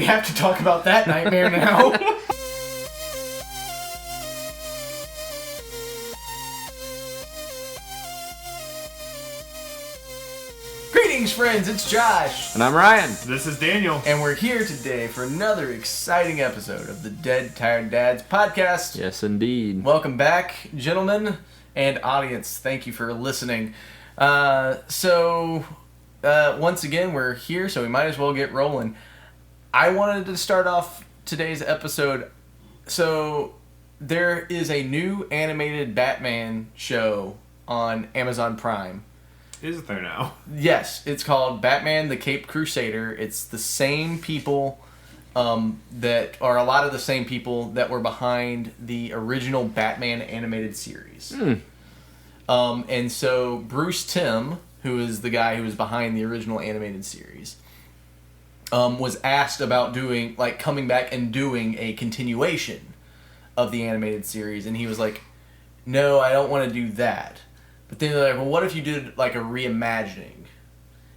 We have to talk about that nightmare now. Greetings, friends. It's Josh. And I'm Ryan. This is Daniel. And we're here today for another exciting episode of the Dead Tired Dads podcast. Yes, indeed. Welcome back, gentlemen and audience. Thank you for listening. Once again, we're here, so we might as well get rolling. I wanted to start off today's episode. So, there is a new animated Batman show on Amazon Prime. Is there now? Yes, it's called Batman the Caped Crusader. It's the same people that are a lot of the same people that were behind the original Batman animated series. And so Bruce Timm, who is the guy who was behind the original animated series, was asked about coming back and doing a continuation of the animated series, and he was like, "No, I don't want to do that." But then they're like, "Well, what if you did like a reimagining?"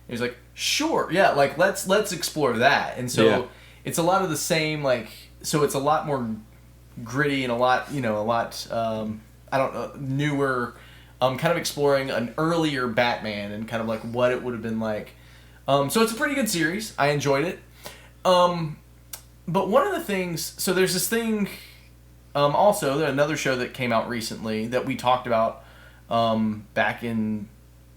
He was like, "Sure, yeah, like let's explore that." And so it's a lot of the same, so it's a lot more gritty and a lot newer, kind of exploring an earlier Batman and kind of like what it would have been like. So it's a pretty good series. I enjoyed it. But one of the things, so there's this thing, also another show that came out recently that we talked about back in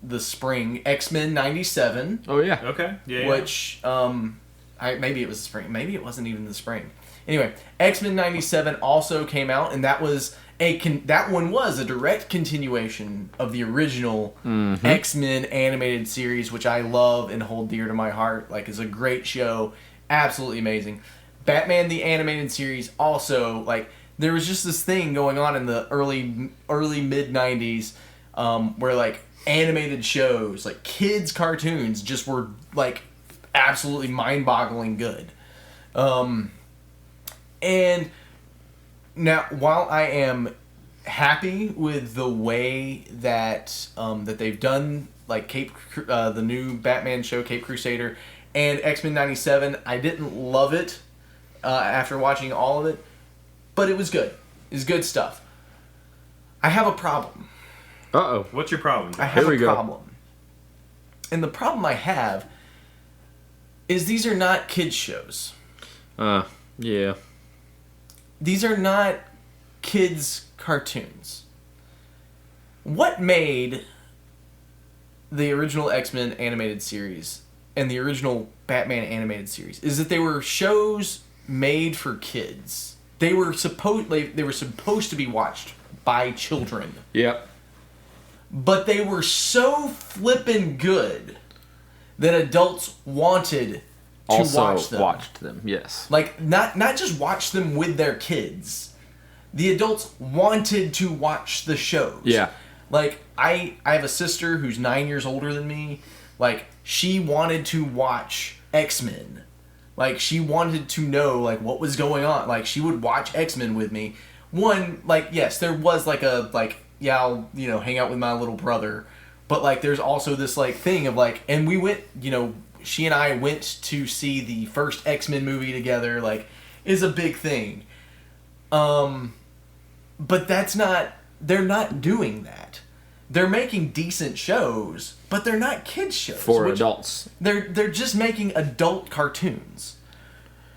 the spring, X-Men 97. Oh, yeah. Okay. Yeah. Which, maybe it was the spring. Maybe it wasn't even the spring. Anyway, X-Men 97 also came out, and that was that one was a direct continuation of the original X-Men animated series, which I love and hold dear to my heart. Like, it's a great show. Absolutely amazing. Batman the animated series also, like, there was just this thing going on in the early mid 90s where like animated shows, like kids cartoons, just were like absolutely mind-boggling good. And now, while I am happy with the way that that they've done like the new Batman show, Caped Crusader, and X-Men 97, I didn't love it after watching all of it. But it was good. It was good stuff. I have a problem. Uh-oh. What's your problem? I have Here we a go. problem. And the problem I have is these are not kids' shows. Yeah. These are not kids' cartoons. What made the original X-Men animated series and the original Batman animated series is that they were shows made for kids. They were supposed to be watched by children. Yep. But they were so flippin' good that adults wanted to watch them. Watched them, yes. Like, not just watch them with their kids. The adults wanted to watch the shows. Yeah. Like, I have a sister who's 9 years older than me. Like, she wanted to watch X-Men. Like, she wanted to know, like, what was going on. Like, she would watch X-Men with me. One, like, yes, there was, like, I'll, hang out with my little brother. But, like, there's also this, like, thing of, like, and we went, she and I went to see the first X-Men movie together, like, is a big thing. But they're not doing that. They're making decent shows, but they're not kids shows. For adults. They're just making adult cartoons.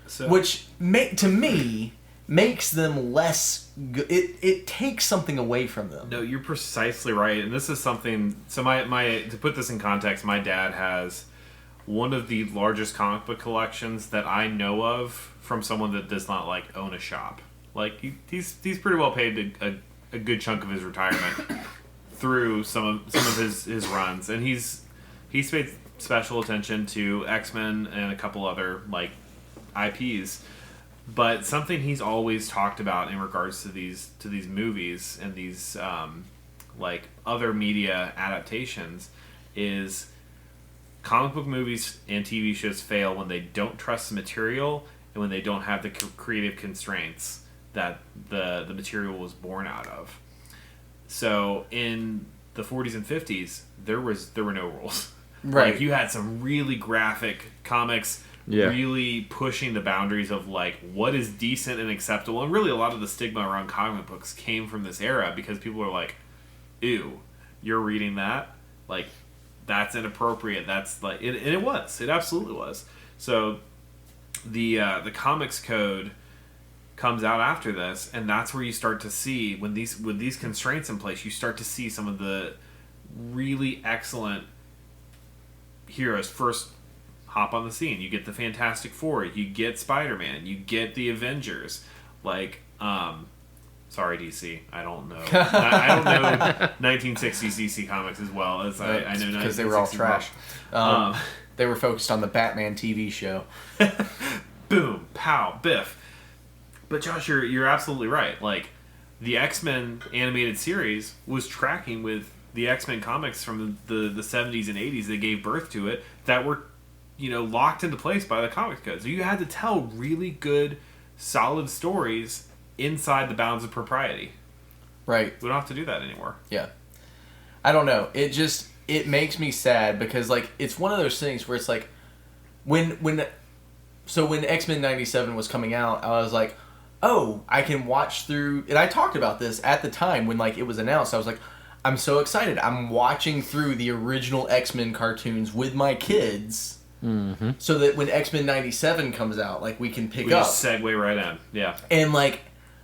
So, which, to me, makes them less good. It takes something away from them. no, you're precisely right. And this is something... So my to put this in context, my dad has one of the largest comic book collections that I know of from someone that does not, like, own a shop. Like, he's pretty well paid a good chunk of his retirement through some of his runs, and he's paid special attention to X-Men and a couple other like IPs. But something he's always talked about in regards to these movies and these like other media adaptations is comic book movies and TV shows fail when they don't trust the material and when they don't have the creative constraints that the material was born out of. So in the 40s and 50s, there were no rules. Right. Like, you had some really graphic comics really pushing the boundaries of like what is decent and acceptable. And really a lot of the stigma around comic books came from this era because people were like, ew, you're reading that? Like, that's inappropriate. That's like, and it was. It absolutely was. So the comics code comes out after this, and that's where you start to see with these constraints in place, you start to see some of the really excellent heroes first hop on the scene. You get the Fantastic Four, you get Spider-Man, you get the Avengers. Like, sorry DC, I don't know. I don't know 1960s DC comics as well as I know because they were all trash. They were focused on the Batman TV show. Boom, pow, biff. But Josh, you're absolutely right. Like, the X-Men animated series was tracking with the X-Men comics from the 70s and 80s that gave birth to it that were, locked into place by the comics code. So you had to tell really good, solid stories inside the bounds of propriety. Right. We don't have to do that anymore. Yeah. I don't know. It makes me sad because, like, it's one of those things where it's like, when X-Men 97 was coming out, I was like, oh, I can watch through, and I talked about this at the time when, like, it was announced. I was like, I'm so excited. I'm watching through the original X-Men cartoons with my kids, so that when X-Men 97 comes out, like, we can pick up. Just segue right in, yeah. And, like,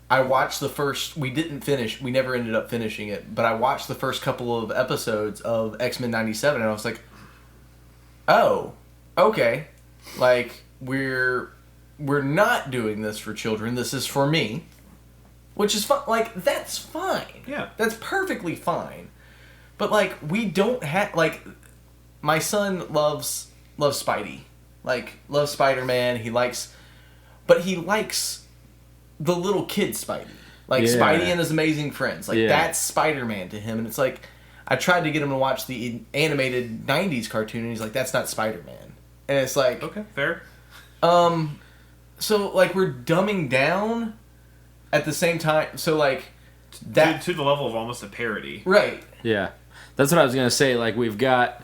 I watched the first, we never ended up finishing it, but I watched the first couple of episodes of X-Men 97, and I was like, oh, okay. Like, we're not doing this for children. This is for me. Which is fine. Like, that's fine. Yeah. That's perfectly fine. But, like, we don't have... Like, my son loves Spidey. Like, loves Spider-Man. But he likes the little kid Spidey. Like, Spidey and his amazing friends. Like, that's Spider-Man to him. And it's like, I tried to get him to watch the animated 90s cartoon, and he's like, that's not Spider-Man. And it's like... Okay, fair. So, like, we're dumbing down at the same time. So, like, that... To the level of almost a parody. Right. Yeah. That's what I was going to say. Like, we've got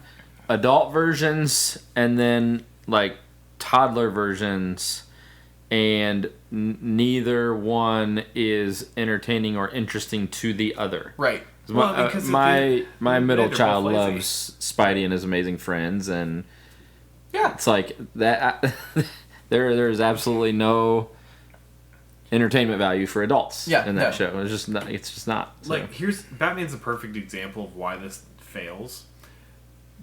adult versions and then, like, toddler versions, and neither one is entertaining or interesting to the other. Right. My middle child loves Spidey and his amazing friends, and it's like that... There is absolutely no entertainment value for adults in that show. It's just not. So. Like, Batman's a perfect example of why this fails.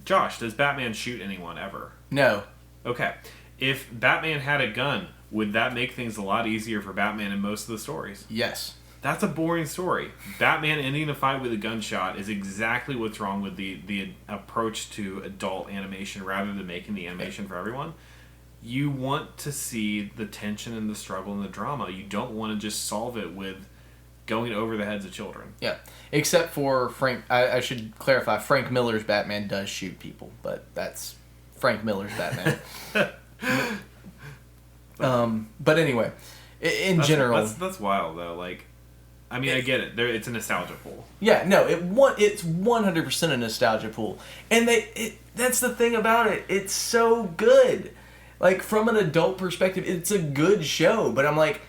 Josh, does Batman shoot anyone ever? No. Okay. If Batman had a gun, would that make things a lot easier for Batman in most of the stories? Yes. That's a boring story. Batman ending a fight with a gunshot is exactly what's wrong with the approach to adult animation rather than making the animation for everyone. You want to see the tension and the struggle and the drama. You don't want to just solve it with going over the heads of children. Yeah. Except for Frank... I should clarify, Frank Miller's Batman does shoot people, but that's Frank Miller's Batman. But anyway, in general... That's wild, though. Like, I mean, I get it. It's a nostalgia pool. Yeah, no, it's 100% a nostalgia pool. And that's the thing about it. It's so good. Like, from an adult perspective, it's a good show, but I'm like,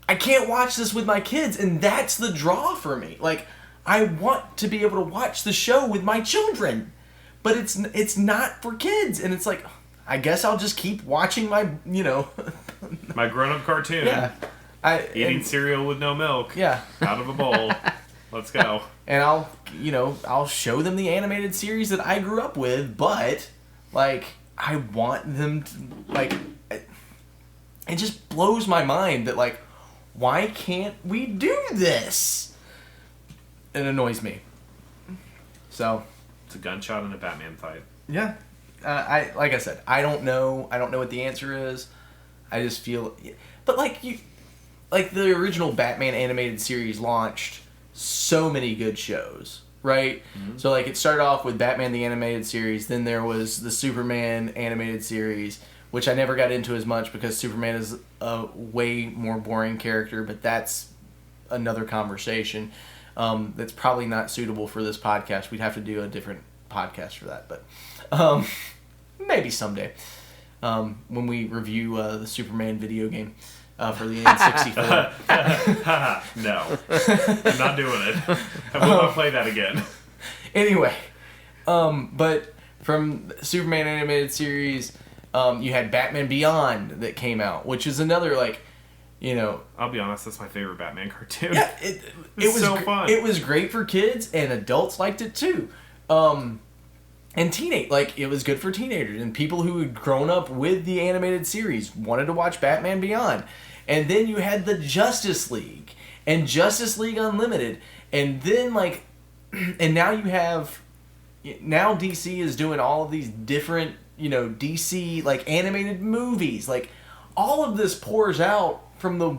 I can't watch this with my kids, and that's the draw for me. Like, I want to be able to watch the show with my children, but it's not for kids, and it's like, I guess I'll just keep watching my, my grown-up cartoon. Yeah. Eating cereal with no milk. Yeah. Out of a bowl. Let's go. And I'll show them the animated series that I grew up with, but, like... I want them to, like, it just blows my mind that, like, why can't we do this? It annoys me. So. It's a gunshot in a Batman fight. Yeah. Like I said, I don't know what the answer is. I just feel, but like the original Batman animated series launched so many good shows. Right? Mm-hmm. So, like, it started off with Batman the Animated Series, then there was the Superman Animated Series, which I never got into as much because Superman is a way more boring character, but that's another conversation that's probably not suitable for this podcast. We'd have to do a different podcast for that, but maybe someday. when we review the Superman video game for the N64. No, I'm not doing it. I will not play that again. Anyway, but from the Superman animated series, you had Batman Beyond that came out, which is another I'll be honest, that's my favorite Batman cartoon. Yeah, it was so fun. It was great for kids, and adults liked it too. And it was good for teenagers and people who had grown up with the animated series wanted to watch Batman Beyond. And then you had the Justice League and Justice League Unlimited, and then and now you have DC is doing all of these different DC animated movies. All of this pours out from the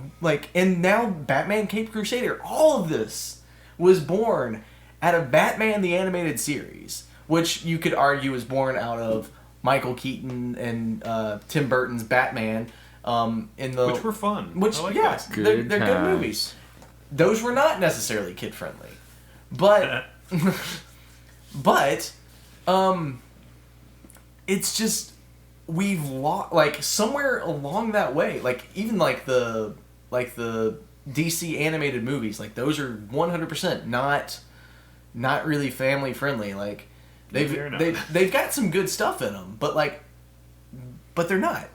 and now Batman Cape Crusader. All of this was born out of Batman the Animated Series, which you could argue is born out of Michael Keaton and Tim Burton's Batman. Which were fun. They're good movies. Those were not necessarily kid friendly, but it's just we've lost somewhere along that way. Even the DC animated movies, those are 100% not really family friendly. They've got some good stuff in them, but they're not.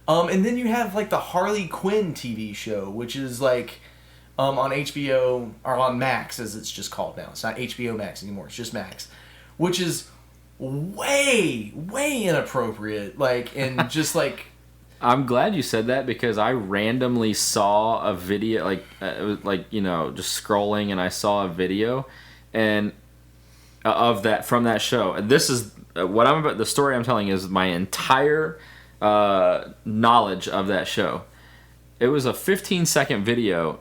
And then you have the Harley Quinn TV show, which is on HBO or on Max as it's just called now. It's not HBO Max anymore. It's just Max, which is way inappropriate. And just I'm glad you said that because I randomly saw a video it was just scrolling and I saw a video and of that from that show. And this is what I'm about. The story I'm telling is my entire knowledge of that show. It was a 15-second video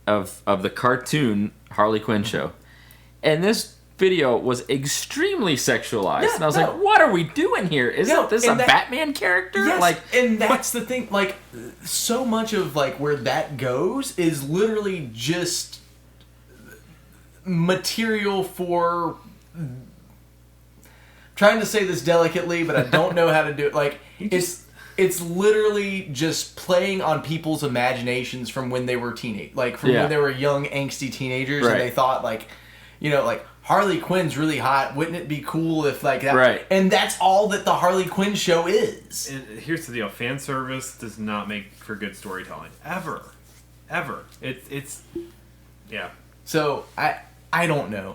of the cartoon Harley Quinn show, and this video was extremely sexualized. And I was like, "What are we doing here? Isn't this a Batman character?" Yes, and that's the thing. So much of where that goes is literally just material for. Trying to say this delicately, but I don't know how to do it. It's literally just playing on people's imaginations from when they were when they were young, angsty teenagers, and they thought Harley Quinn's really hot. Wouldn't it be cool if that? Right. And that's all that the Harley Quinn show is. And here's the deal: fan service does not make for good storytelling ever. It's yeah. So I don't know.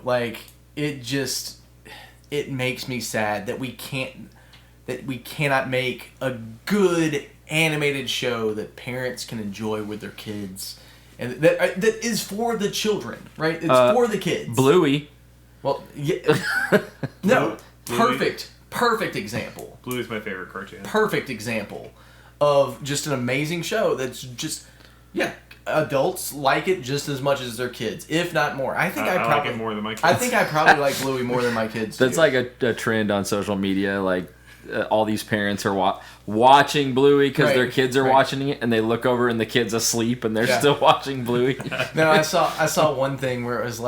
It makes me sad that we cannot make a good animated show that parents can enjoy with their kids, and that is for the children, right? It's for the kids. Bluey. Well, yeah. No, perfect example. Bluey's my favorite cartoon. Perfect example of just an amazing show that's just adults like it just as much as their kids, if not more. I think I probably like it more than my kids. I think I probably like Bluey more than my kids. That's a trend on social media. All these parents are watching Bluey because their kids are watching it, and they look over and the kid's asleep, and they're still watching Bluey. No, I saw one thing where it was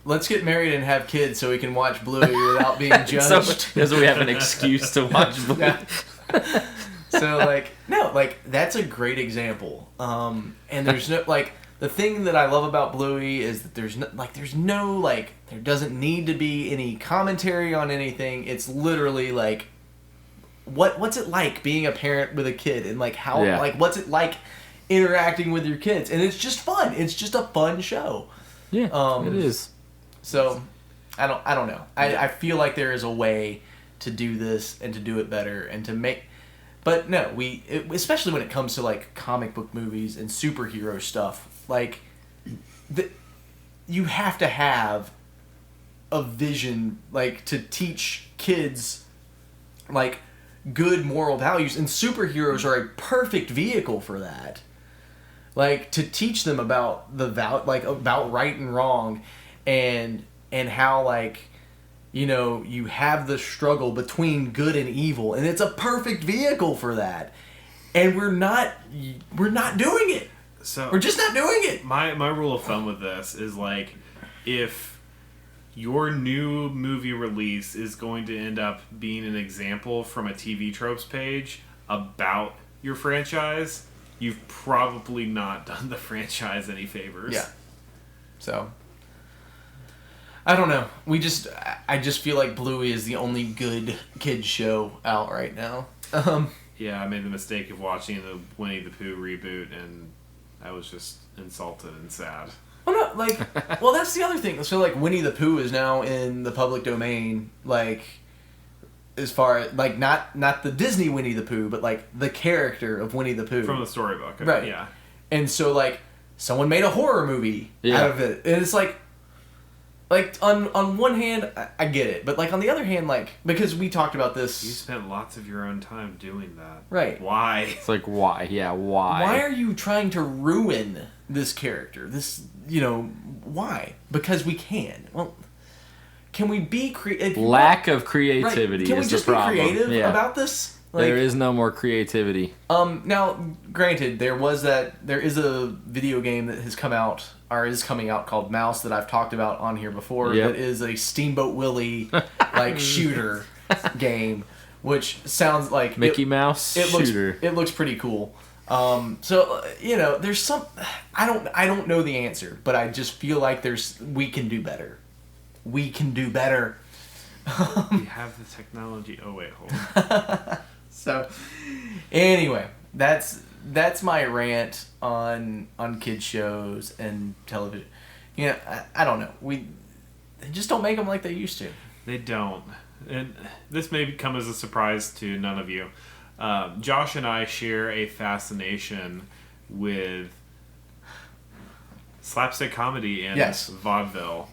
let's get married and have kids so we can watch Bluey without being judged. So we have an excuse to watch Bluey. Yeah. So that's a great example. And there's no the thing that I love about Bluey is that there doesn't need to be any commentary on anything. It's literally what's it like being a parent with a kid, and what's it like interacting with your kids, and it's just fun. It's just a fun show. Yeah, it is. So I don't know. I feel like there is a way to do this and to do it better and to make. But no, especially when it comes to comic book movies and superhero stuff, you have to have a vision to teach kids good moral values, and superheroes are a perfect vehicle for that. To teach them about about right and wrong, and how you have the struggle between good and evil, and it's a perfect vehicle for that. And we're not doing it. So we're just not doing it. My rule of thumb with this is if your new movie release is going to end up being an example from a TV tropes page about your franchise, you've probably not done the franchise any favors. Yeah. So, I don't know. I just feel like Bluey is the only good kids show out right now. Yeah, I made the mistake of watching the Winnie the Pooh reboot, and I was just insulted and sad. Well, no, like, well, that's the other thing. So, like, Winnie the Pooh is now in the public domain, like, as far as, like, not the Disney Winnie the Pooh, but, like, the character of Winnie the Pooh. From the storybook. Right. Yeah. And so, like, someone made a horror movie out of it. And it's like on one hand, I get it. But, like, on the other hand, like, because we talked about this. You spent lots of your own time doing that. Right. Why? It's like, why? Yeah, why? Why are you trying to ruin this character? This, why? Because we can. Well, can we be creative? Lack of creativity right. Can we is just the problem. be creative about this? Like, there is no more creativity. Now, granted, there is a video game that has come out, or is coming out, called Mouse that I've talked about on here before. Yep. That is a Steamboat Willie like shooter game, which sounds like Mickey Mouse shooter. It looks pretty cool. So there's some. I don't know the answer, but I just feel like we can do better. We can do better. We have the technology. Oh wait, hold on. So, anyway, that's my rant on kids shows and television. I don't know. They just don't make them like they used to. They don't, and this may come as a surprise to none of you. Josh and I share a fascination with slapstick comedy and vaudeville.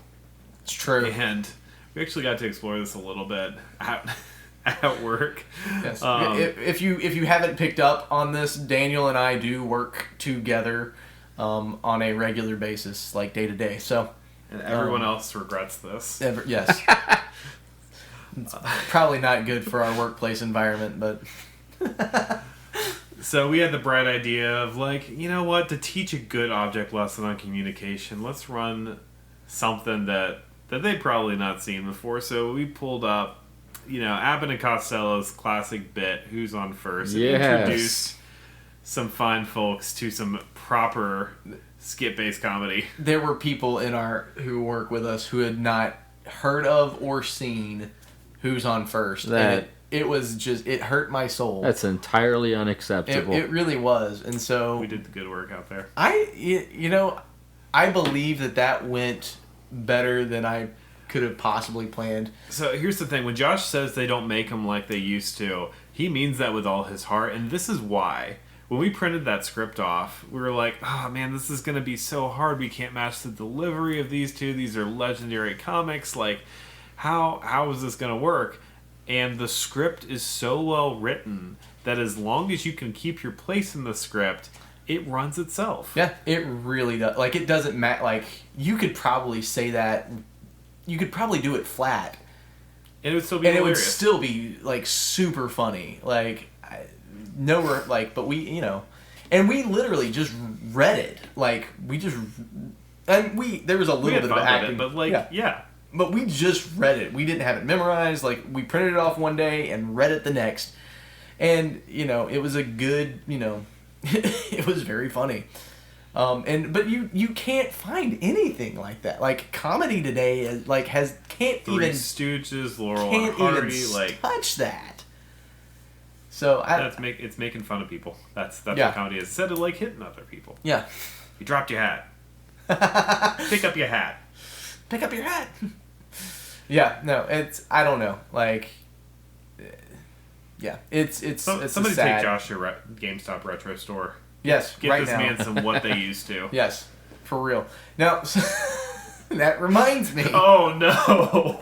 It's true. And we actually got to explore this a little bit at work. Yes. If you haven't picked up on this, Daniel and I do work together on a regular basis, like day to day. So, and everyone else regrets this. Yes. It's probably not good for our workplace environment, but. So we had the bright idea of, like, you know what, to teach a good object lesson on communication, let's run something that they've probably not seen before. So we pulled up, Abbott and Costello's classic bit, Who's on First, and introduced some fine folks to some proper skit-based comedy. There were people who work with us who had not heard of or seen Who's on First. And it was just, it hurt my soul. That's entirely unacceptable. It really was. And so we did the good work out there. I believe that went better than I could have possibly planned. So here's the thing. When Josh says they don't make them like they used to, he means that with all his heart. And this is why. When we printed that script off, we were like, oh man, this is going to be so hard. We can't match the delivery of these two. These are legendary comics. Like, how is this going to work? And the script is so well written that as long as you can keep your place in the script, it runs itself. Yeah, it really does. Like, it doesn't matter. Like, you could probably say that. You could probably do it flat. And it would still be hilarious. And it would still be, like, super funny. Like, but we, and we literally just read it. Like, there was a little bit of acting. But, yeah. But we just read it. We didn't have it memorized. Like, we printed it off one day and read it the next. And, it was a good, it was very funny. But you can't find anything like that. Like, comedy today is, like, can't Three even Stooges, Laurel and Hardy, like, touch that. So it's making fun of people. That's what comedy is. Instead of, like, hitting other people. Yeah. You dropped your hat. Pick up your hat. Pick up your hat. Yeah, no, I don't know. Like, yeah, it's somebody sad. take Josh to GameStop Retro Store. Yes, Get right this now. man some what they used to. Yes, for real. Now, that reminds me. Oh no!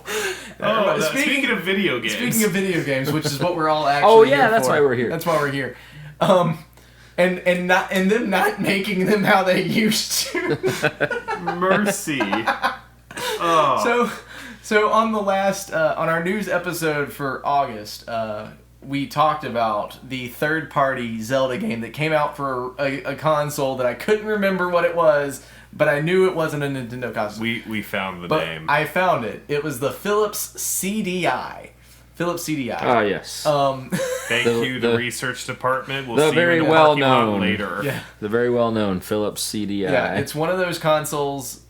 Speaking of video games. Speaking of video games, which is what we're all actually. Here that's for. why we're here. That's why we're here. And them not making them how they used to. Mercy. Oh. So on the last on our news episode for August, we talked about the third-party Zelda game that came out for a console that I couldn't remember what it was, but I knew it wasn't a Nintendo console. We found the but name. I found it. It was the Philips CDI. Philips CDI. Oh, yes. Thank you, the research department. We'll the see very you in the well parking lot known later. Yeah. The very well known Philips CDI. Yeah, it's one of those consoles.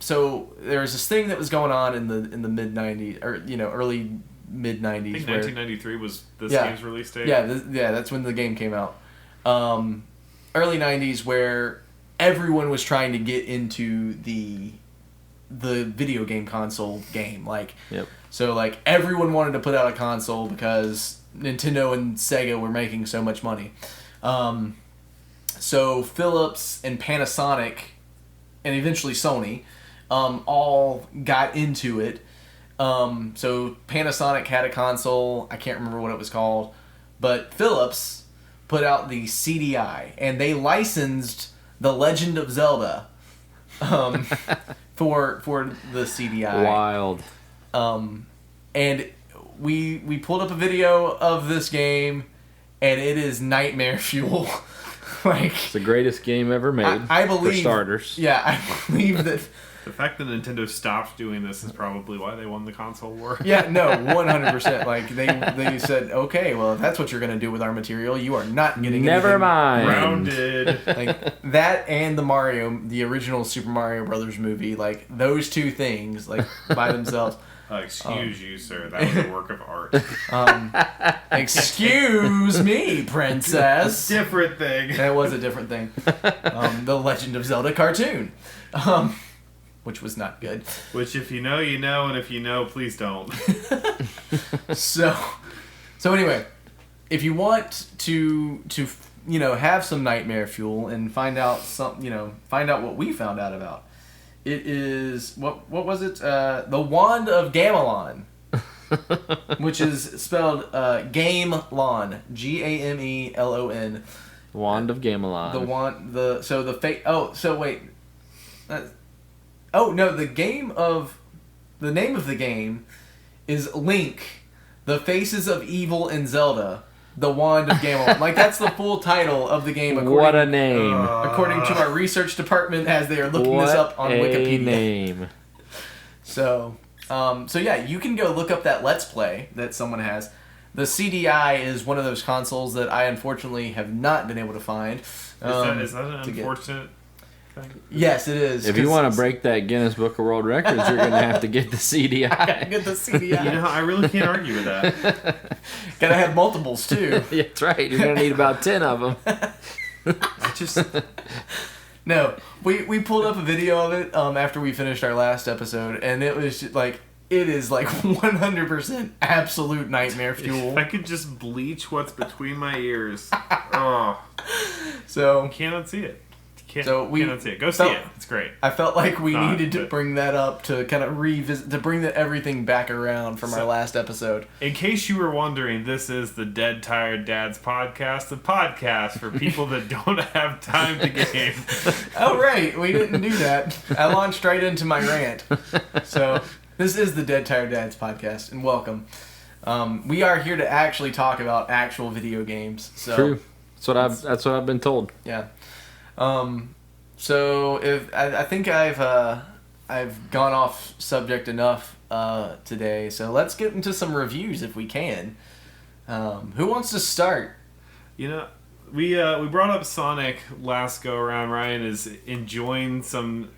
So there was this thing that was going on in the mid '90s, or early mid '90s. I think 1993 was this Yeah. game's release date. Yeah, that's when the game came out. Early '90s, where everyone was trying to get into the video game console game. Yep. So everyone wanted to put out a console because Nintendo and Sega were making so much money. So Philips and Panasonic, and eventually Sony, all got into it. So Panasonic had a console. I can't remember what it was called, but Philips put out the CDI, and they licensed The Legend of Zelda for the CDI. Wild. And we pulled up a video of this game, and it is nightmare fuel. It's the greatest game ever made. I believe, for starters. Yeah, I believe that. The fact that Nintendo stopped doing this is probably why they won the console war. Yeah, no, 100%. They said, okay, well, if that's what you're going to do with our material, you are not getting Never mind. Grounded. That and the original Super Mario Brothers movie, those two things, by themselves. Excuse you, sir. That was a work of art. Excuse me, princess. Different thing. That was a different thing. The Legend of Zelda cartoon. Which was not good. Which, if you know, you know, and if you know, please don't. So anyway, if you want to have some nightmare fuel and find out what we found out about, it is what was it? The Wand of Gamelon, which is spelled Gamelon, Gamelon. Wand of Gamelon. The wand. The name of the game is Link, the Faces of Evil in Zelda, the Wand of Gamelon. That's the full title of the game. What a name. According to our research department, as they are looking this up on Wikipedia. Name. So yeah, you can go look up that Let's Play that someone has. The CDI is one of those consoles that I unfortunately have not been able to find. Is that an unfortunate thing? Yes, it is. If you want to break that Guinness Book of World Records, you're going to have to get the CDI. I gotta get the CDI. I really can't argue with that. Gotta have multiples too. Yeah, that's right. You're going to need about 10 of them. No, we pulled up a video of it after we finished our last episode, and it was just, it is 100% absolute nightmare fuel. If I could just bleach what's between my ears. Oh. So you cannot see it. Cannot see it. Go see it. It's great. I felt like we needed to bring that up to kind of revisit, to bring everything back around from our last episode. In case you were wondering, this is the Dead Tired Dads podcast, the podcast for people that don't have time to game. Oh, right. We didn't do that. I launched right into my rant. So this is the Dead Tired Dads podcast, and welcome. We are here to actually talk about actual video games. So True. That's what I've been told. Yeah. So if I think I've gone off subject enough today, so let's get into some reviews if we can. Who wants to start? We brought up Sonic last go around. Ryan is enjoying some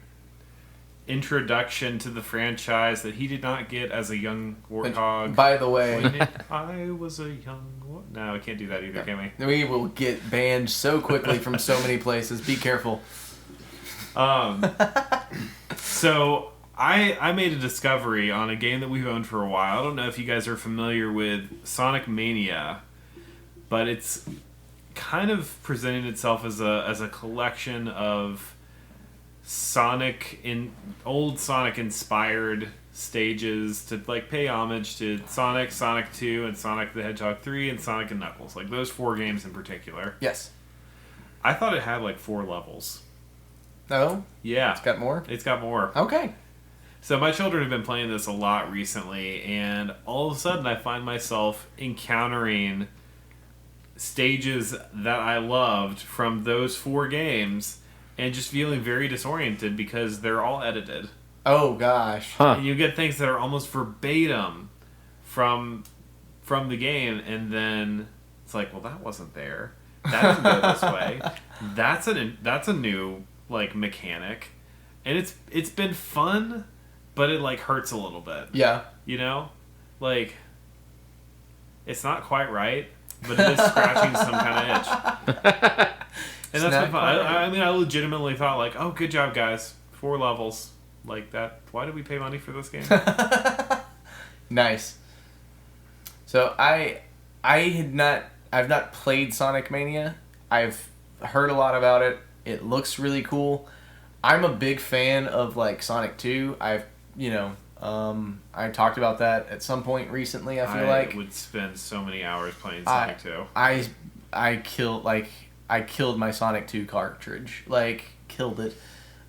introduction to the franchise that he did not get as a young warthog. By the way, I was a young warthog. No, we can't do that either, can we? We will get banned so quickly from so many places. Be careful. So I made a discovery on a game that we've owned for a while. I don't know if you guys are familiar with Sonic Mania, but it's kind of presenting itself as a collection of old Sonic inspired stages to pay homage to Sonic, Sonic 2, and Sonic the Hedgehog 3, and Sonic and Knuckles. Those 4 games in particular. Yes. I thought it had 4 levels. Oh? Yeah. It's got more? It's got more. Okay. So my children have been playing this a lot recently, and all of a sudden I find myself encountering stages that I loved from those 4 games and just feeling very disoriented because they're all edited. Oh gosh. And you get things that are almost verbatim from the game, and then it's like, well, that wasn't there. That doesn't go this way. That's a new like mechanic, and it's been fun, but it like hurts a little bit. Yeah. You know, like it's not quite right, but it is scratching some kind of itch. And that's been fun. I mean, I legitimately thought like, oh, good job, guys. 4 levels like that. Why did we pay money for this game? Nice. So I've not played Sonic Mania. I've heard a lot about it. It looks really cool. I'm a big fan of like Sonic 2. I talked about that at some point recently. I feel like I would spend so many hours playing Sonic 2. I killed my Sonic 2 cartridge. Like killed it.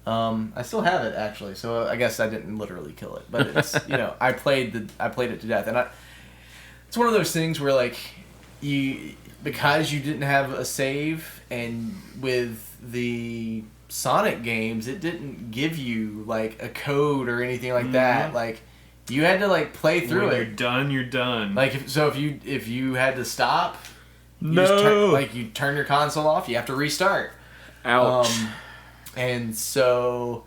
I still have it actually, so I guess I didn't literally kill it, but it's I played it to death, and it's one of those things where like because you didn't have a save, and with the Sonic games it didn't give you like a code or anything like that. Like you had to like play through when it. You're done. Like if you had to stop, you turn your console off, you have to restart. Ouch. And so,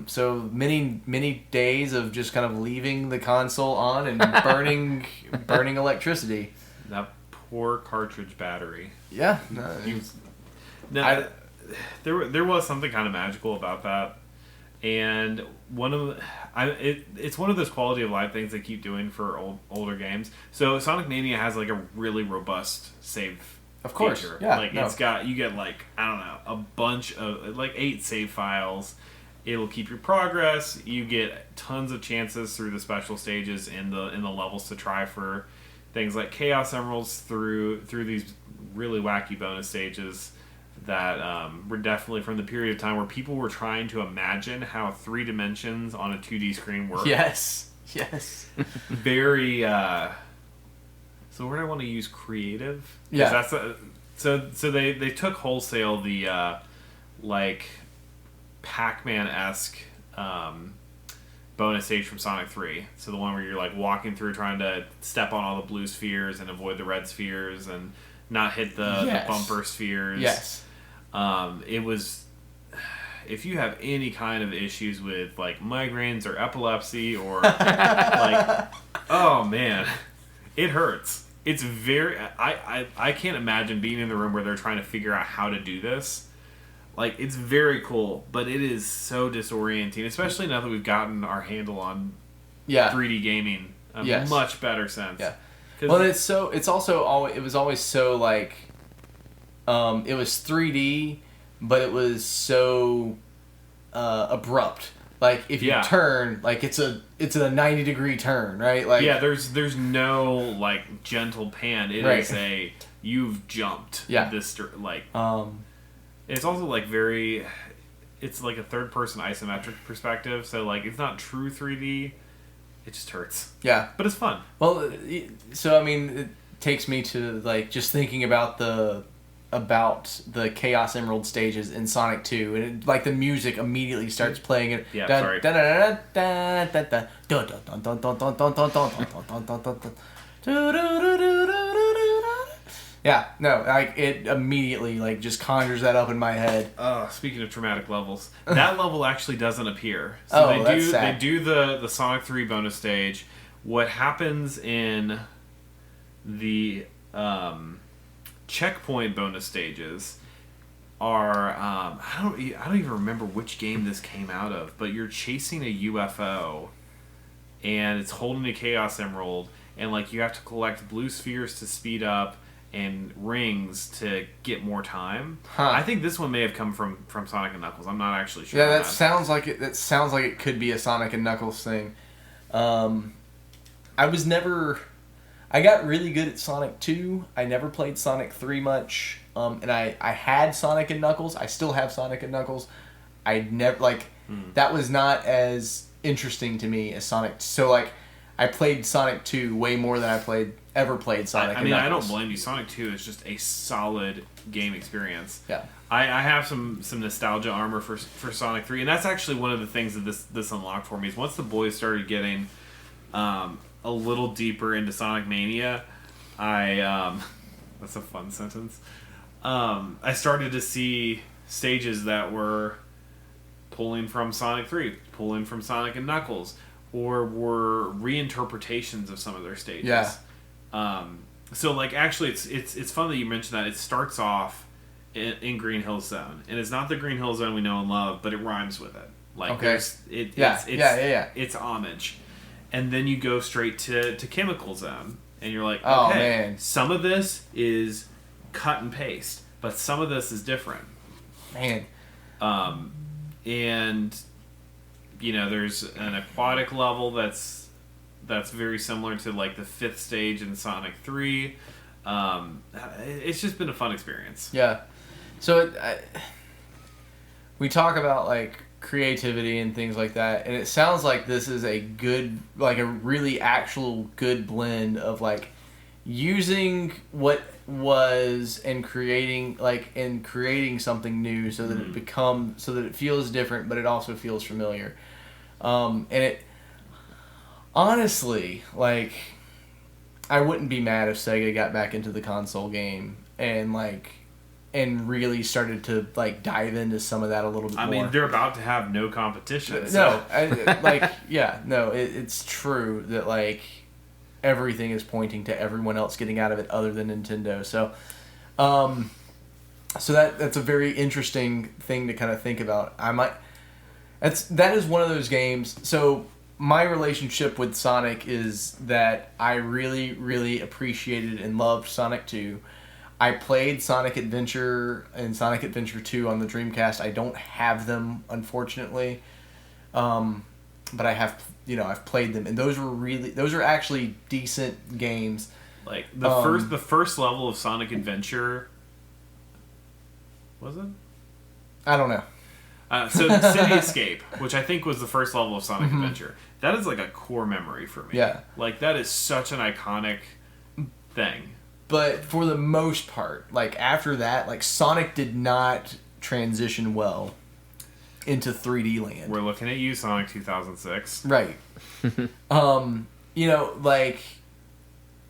so many days of just kind of leaving the console on and burning electricity. That poor cartridge battery. Yeah. There was something kind of magical about that, and it's one of those quality of life things they keep doing for older games. So Sonic Mania has like a really robust save. Of course, feature. yeah. Like you get like, I don't know, a bunch of like 8 save files. It'll keep your progress. You get tons of chances through the special stages in the levels to try for things like Chaos Emeralds through these really wacky bonus stages that were definitely from the period of time where people were trying to imagine how 3 dimensions on a 2D screen work. Yes. Very. So where do I want to use creative? Yeah. So they took wholesale the like Pac-Man-esque bonus stage from Sonic 3. So the one where you're like walking through trying to step on all the blue spheres and avoid the red spheres and not hit the bumper spheres. Yes. It was, if you have any kind of issues with like migraines or epilepsy or like, oh man, it hurts. It's very... I can't imagine being in the room where they're trying to figure out how to do this. Like, it's very cool, but it is so disorienting, especially now that we've gotten our handle on 3D gaming in a much better sense. Yeah. Well, it was always so, like... it was 3D, but it was so abrupt. Like if you turn, like it's a 90-degray turn, right? Like there's no like gentle pan. It is a you've jumped. Yeah. This like it's also like it's like a third person isometric perspective. So like it's not true 3D. It just hurts. Yeah. But it's fun. Well, so I mean, it takes me to like just thinking about the Chaos Emerald stages in Sonic 2, and like the music immediately starts playing it. Yeah, Yeah, no, like it immediately like just conjures that up in my head. Speaking of traumatic levels, that level actually doesn't appear. So that's sad. They do the Sonic 3 bonus stage. What happens in the checkpoint bonus stages are I don't even remember which game this came out of, but you're chasing a UFO and it's holding a Chaos Emerald, and like you have to collect blue spheres to speed up and rings to get more time. I think this one may have come from Sonic and Knuckles. I'm not actually sure. Yeah, that sounds like it. That sounds like it could be a Sonic and Knuckles thing. I got really good at Sonic 2. I never played Sonic 3 much. And I had Sonic and Knuckles. I still have Sonic and Knuckles. I never, that was not as interesting to me as Sonic. So, like, I played Sonic 2 way more than I ever played Sonic. I mean, I don't blame you. Sonic 2 is just a solid game experience. Yeah. I have some nostalgia armor for Sonic 3, and that's actually one of the things that this unlocked for me is once the boys started getting a little deeper into Sonic Mania, that's a fun sentence. I started to see stages that were pulling from Sonic 3, pulling from Sonic and Knuckles, or were reinterpretations of some of their stages. Yeah. So like actually it's fun that you mentioned that. It starts off in Green Hill Zone, and it's not the Green Hill Zone we know and love, but it rhymes with it. Like okay. It's homage. And then you go straight to Chemical Zone, and you're like, okay, oh, man. Some of this is cut and paste, but some of this is different. Man. And you know, there's an aquatic level that's very similar to like the 5th stage in Sonic 3. It's just been a fun experience. Yeah. So we talk about like creativity and things like that, and it sounds like this is a really actual good blend of like using what was and creating something new so that it feels different, but it also feels familiar. And it honestly, like, I wouldn't be mad if Sega got back into the console game and really started to like dive into some of that a little bit more. I mean, they're about to have no competition. So. No, it's true that like everything is pointing to everyone else getting out of it other than Nintendo. So, that's a very interesting thing to kind of think about. That is one of those games. So my relationship with Sonic is that I really, really appreciated and loved Sonic 2. I played Sonic Adventure and Sonic Adventure 2 on the Dreamcast. I don't have them, unfortunately. But I've played them, and those are actually decent games. Like the first level of Sonic Adventure, was it? I don't know. So City Escape, which I think was the first level of Sonic Adventure, that is like a core memory for me. Yeah. Like that is such an iconic thing. But for the most part, like after that, like Sonic did not transition well into 3D land. We're looking at you, Sonic 2006. Right. Like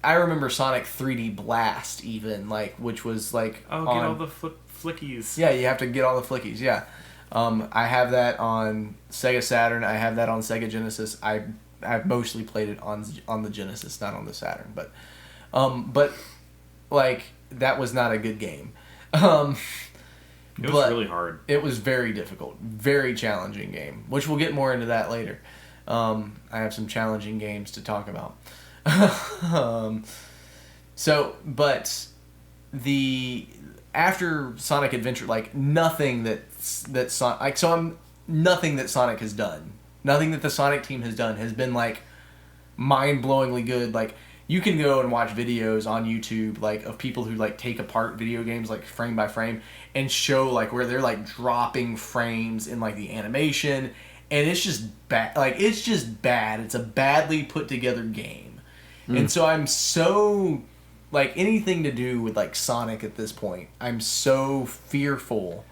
I remember Sonic 3D Blast even, like, which was like get all the flickies. Yeah, you have to get all the flickies. Yeah. I have that on Sega Saturn. I have that on Sega Genesis. I've mostly played it on the Genesis, not on the Saturn. But like that was not a good game. It was really hard. It was very difficult, very challenging game. Which we'll get more into that later. I have some challenging games to talk about. After Sonic Adventure, like nothing that Sonic has done, nothing that the Sonic team has done has been like mind-blowingly good. Like you can go and watch videos on YouTube like of people who like take apart video games like frame by frame and show like where they're like dropping frames in like the animation, and it's just bad. Like it's just bad. It's a badly put together game, and so I'm so. Like, anything to do with, like, Sonic at this point, I'm so fearful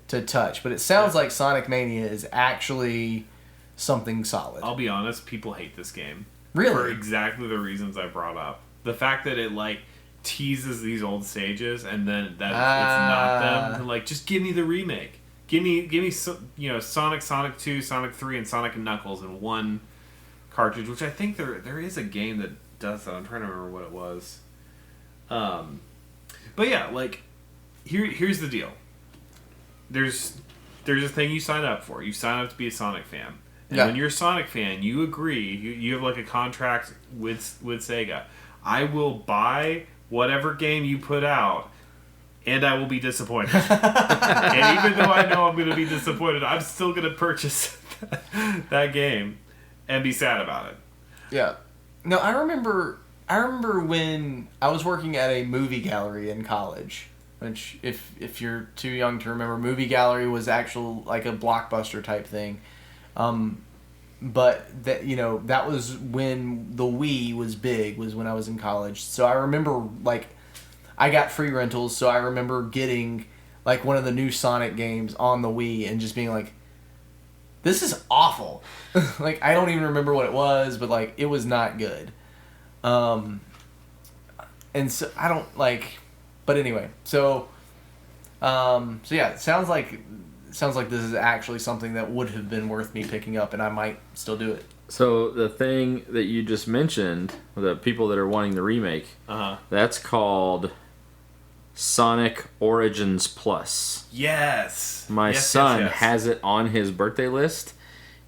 to touch. But it sounds like Sonic Mania is actually something solid. I'll be honest, people hate this game. Really? For exactly the reasons I brought up. The fact that it, like, teases these old stages and then that it's not them. Like, just give me the remake. Give me Sonic, Sonic 2, Sonic 3, and Sonic and Knuckles in one cartridge, which I think there is a game that does that. I'm trying to remember what it was. But yeah, like here's the deal. There's a thing you sign up for. You sign up to be a Sonic fan. And when you're a Sonic fan, you agree, you have like a contract with Sega. I will buy whatever game you put out, and I will be disappointed. And even though I know I'm going to be disappointed, I'm still going to purchase that game and be sad about it. Yeah. No, I remember when I was working at a movie gallery in college, which if you're too young to remember, movie gallery was actual like a Blockbuster type thing. But that, you know, that was when the Wii was big, was when I was in college. So I remember, like, I got free rentals, so I remember getting, like, one of the new Sonic games on the Wii and just being like, this is awful. Like, I don't even remember what it was, but, like, it was not good. And so I don't, like, but anyway, so yeah, it sounds like this is actually something that would have been worth me picking up, and I might still do it. So the thing that you just mentioned, the people that are wanting the remake, that's called Sonic Origins Plus. Yes. My son has it on his birthday list,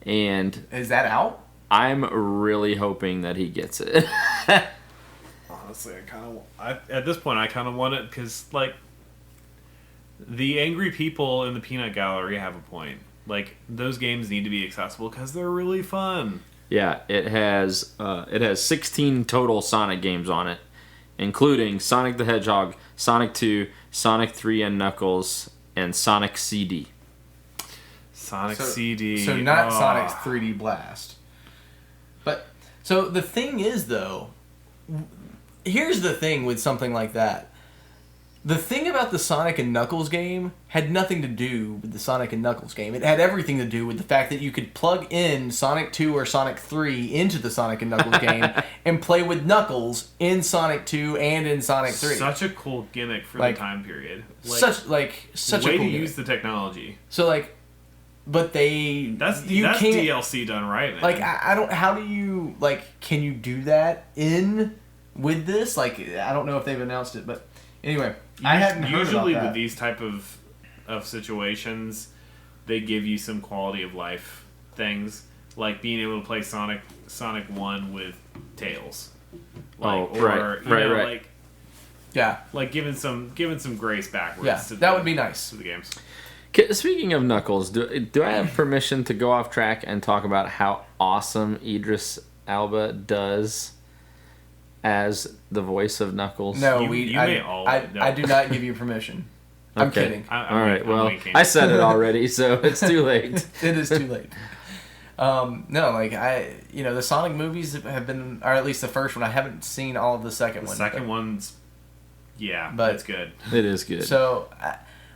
and is that out? I'm really hoping that he gets it. Honestly, at this point I kind of want it because, like, the angry people in the peanut gallery have a point. Like, those games need to be accessible because they're really fun. Yeah, it has 16 total Sonic games on it, including Sonic the Hedgehog, Sonic 2, Sonic 3 and Knuckles, and Sonic CD. Sonic CD. So not Sonic's 3D Blast. But, so the thing is, though, here's the thing with something like that. The thing about the Sonic and Knuckles game had nothing to do with the Sonic and Knuckles game. It had everything to do with the fact that you could plug in Sonic 2 or Sonic 3 into the Sonic and Knuckles game and play with Knuckles in Sonic 2 and in Sonic 3. Such a cool gimmick for the time period. Such a cool way to use the technology. So, like, but that's DLC done right, man. Like, I don't, how do you, like, can you do that with this? Like, I don't know if they've announced it, but anyway, I hadn't heard usually about that. With these type of situations, they give you some quality of life things, like being able to play Sonic 1 with Tails. Like, right. Like, yeah, like giving some grace backwards. Yeah, that would be nice to the games. Speaking of Knuckles, do I have permission to go off track and talk about how awesome Idris Elba does as the voice of Knuckles? No, I do not give you permission. I'm kidding. All right, well, I said it already, so it's too late. It is too late. No, like, the Sonic movies have been, or at least the first one. I haven't seen all of the second one. The second one's, yeah, but it's good. It is good. So,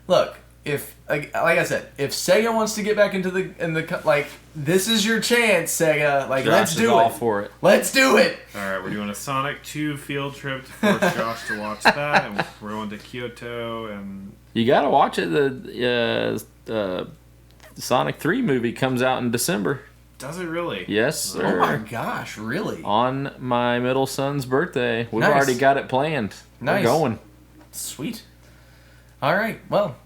look, if like I said, if Sega wants to get back into the like, this is your chance, Sega. Like, let's do it. All for it. Let's do it. All right, we're doing a Sonic 2 field trip to force Josh to watch that, and we're going to Kyoto, and you gotta watch it. The Sonic 3 movie comes out in December. Does it really? Yes, sir. Oh my gosh, really? On my middle son's birthday. We've Nice. already got it planned. Nice. We're going. Sweet. All right, well,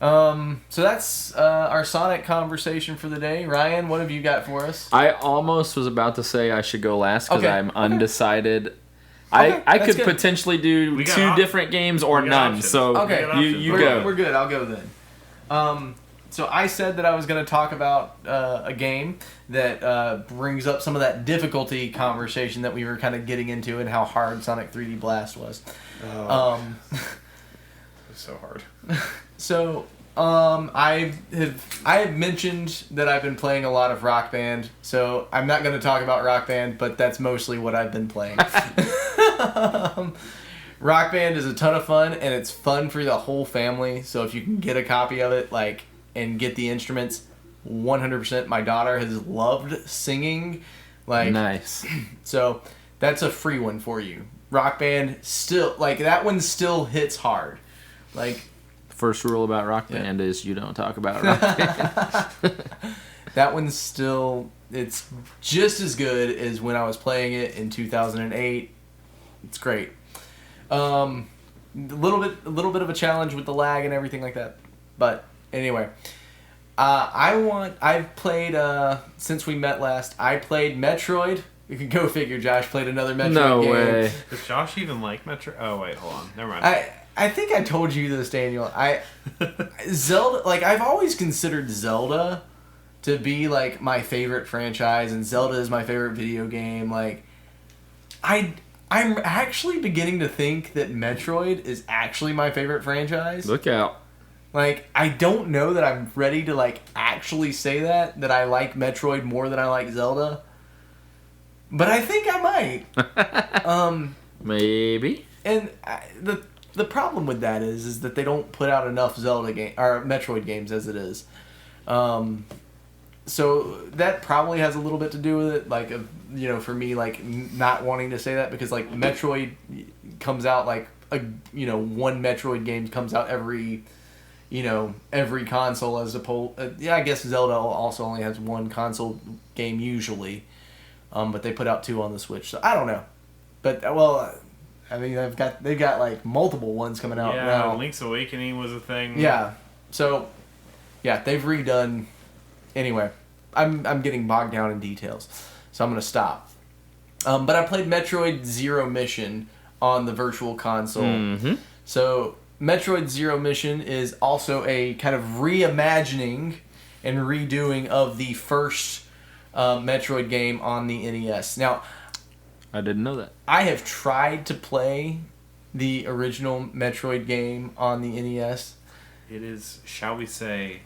so that's our Sonic conversation for the day. Ryan, what have you got for us? I almost was about to say I should go last because I'm undecided. Okay, I could good. potentially do two different games or none. options. So you go. We're good. I'll go then. So I said that I was going to talk about a game that brings up some of that difficulty conversation that we were kind of getting into and how hard Sonic 3D Blast was. It's so hard. So I have mentioned that I've been playing a lot of Rock Band. So I'm not going to talk about Rock Band, but that's mostly what I've been playing. Rock Band is a ton of fun, and it's fun for the whole family. So if you can get a copy of it, like, and get the instruments, 100%. My daughter has loved singing. Like, nice. So that's a free one for you. Rock Band still, like, that one still hits hard. Like, first rule about Rock Band is you don't talk about Rock Band. That one's still, it's just as good as when I was playing it in 2008. It's great. A little bit of a challenge with the lag and everything like that. But anyway, I've played, since we met last, I played Metroid. You can go figure, Josh played another Metroid game. No way. Does Josh even like Metroid? Oh, wait, hold on. Never mind. I think I told you this, Daniel. Zelda, like, I've always considered Zelda to be, like, my favorite franchise, and Zelda is my favorite video game. Like, I'm actually beginning to think that Metroid is actually my favorite franchise. Look out. Like, I don't know that I'm ready to, like, actually say that I like Metroid more than I like Zelda. But I think I might. Maybe. And the problem with that is that they don't put out enough Zelda game or Metroid games as it is. So that probably has a little bit to do with it. Like, for me, like, not wanting to say that because, like, Metroid comes out, like, one Metroid game comes out every console as opposed. I guess Zelda also only has one console game usually, but they put out 2 on the Switch. So I don't know, but I mean they've got like multiple ones coming out now. Link's Awakening was a thing. Yeah, so they've redone. Anyway, I'm getting bogged down in details, so I'm gonna stop. But I played Metroid Zero Mission on the Virtual Console. Mm-hmm. So Metroid Zero Mission is also a kind of reimagining and redoing of the first Metroid game on the NES. Now, I didn't know that. I have tried to play the original Metroid game on the NES. It is, shall we say,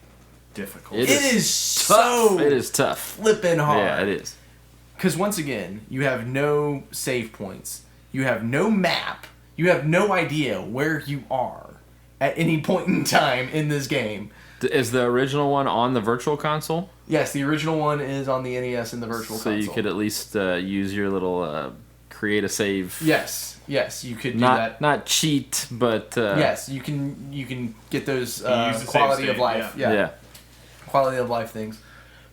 difficult. It is so It is tough. flipping hard. Yeah, it is. Because once again, you have no save points. You have no map. You have no idea where you are at any point in time in this game. Is the original one on the Virtual Console? Yes, the original one is on the NES in the Virtual Console. So you could at least use your little create a save. Yes, you could do that. Not cheat, but yes, you can get those use the quality save of life. state, Yeah. Quality of life things.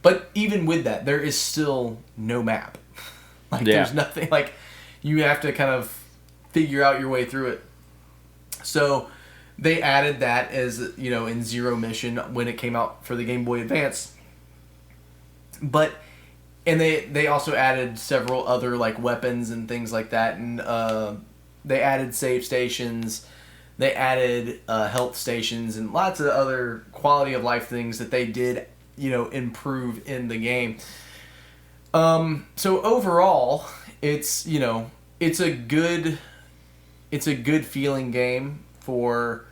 But even with that, there is still no map. There's nothing. Like, you have to kind of figure out your way through it. So they added that as, in Zero Mission when it came out for the Game Boy Advance. But, and they also added several other, like, weapons and things like that. And they added save stations. They added health stations and lots of other quality of life things that they did, improve in the game. So overall, it's a good feeling game for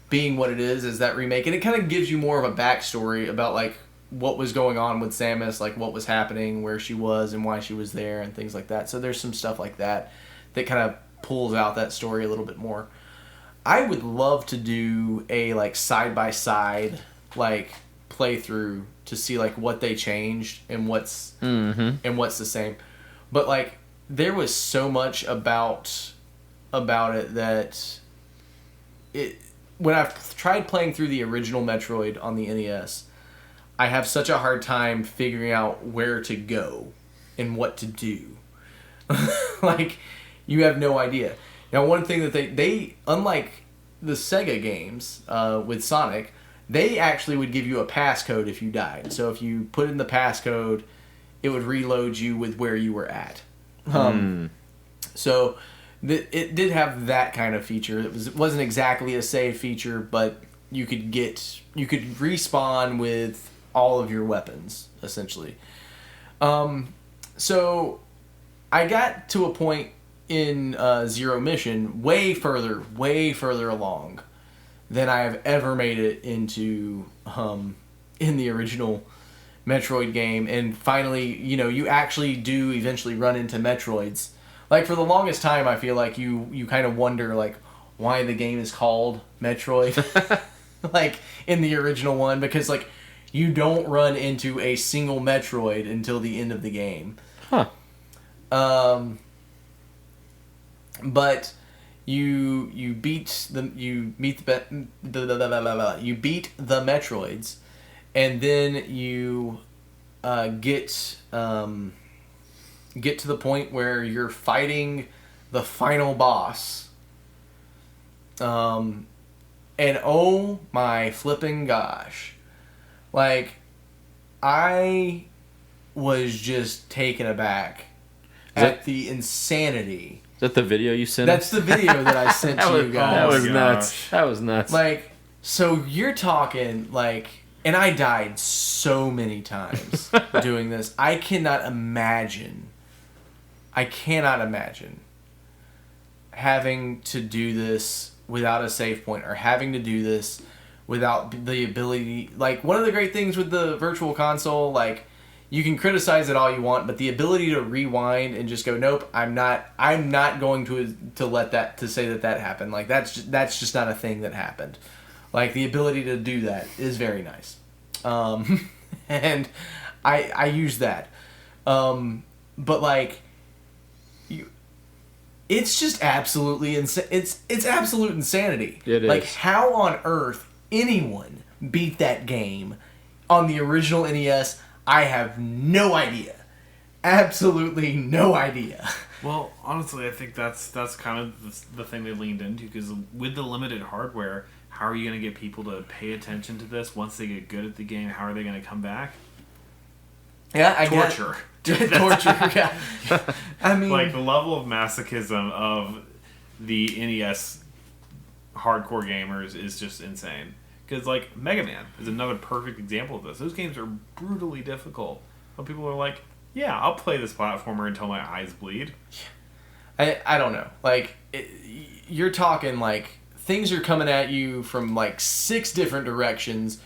being what it is that remake, and it kind of gives you more of a backstory about like what was going on with Samus, like what was happening, where she was, and why she was there, and things like that. So there's some stuff like that kind of pulls out that story a little bit more. I would love to do a like side by side like playthrough to see like what they changed and what's the same. But like there was so much about it that when I've tried playing through the original Metroid on the NES, I have such a hard time figuring out where to go and what to do. Like, you have no idea. Now, one thing that they unlike the Sega games with Sonic, they actually would give you a passcode if you died. So if you put in the passcode, it would reload you with where you were at. So it did have that kind of feature. It wasn't exactly a save feature, but you could respawn with all of your weapons essentially. So I got to a point in Zero Mission way further along than I have ever made it into in the original Metroid game, and finally, you actually do eventually run into Metroids. Like, for the longest time, I feel like you kind of wonder, like, why the game is called Metroid. Like, in the original one, because, like, you don't run into a single Metroid until the end of the game. Huh. But you beat the Metroids, and then you get to the point where you're fighting the final boss. And oh my flipping gosh. Like, I was just taken aback at the insanity. Is that the video you sent? That's the video that I sent to you guys. That was nuts. That was nuts. Like, so you're talking, like, and I died so many times doing this. I cannot imagine having to do this without a save point, or having to do this without the ability. Like, one of the great things with the Virtual Console, like, you can criticize it all you want, but the ability to rewind and just go, nope, I'm not going to let that, to say that happened. Like, that's just not a thing that happened. Like, the ability to do that is very nice. And I use that. But like, it's just absolutely it's absolute insanity. It is. Like, how on earth anyone beat that game on the original NES, I have no idea. Absolutely no idea. Well, honestly, I think that's kind of the thing they leaned into, because with the limited hardware, how are you going to get people to pay attention to this once they get good at the game? How are they going to come back? Yeah, I Torture. Torture, yeah. I mean, like, the level of masochism of the NES hardcore gamers is just insane. Because, like, Mega Man is another perfect example of this. Those games are brutally difficult. But people are like, yeah, I'll play this platformer until my eyes bleed. I don't know. Like, you're talking, like, things are coming at you from, like, 6 different directions.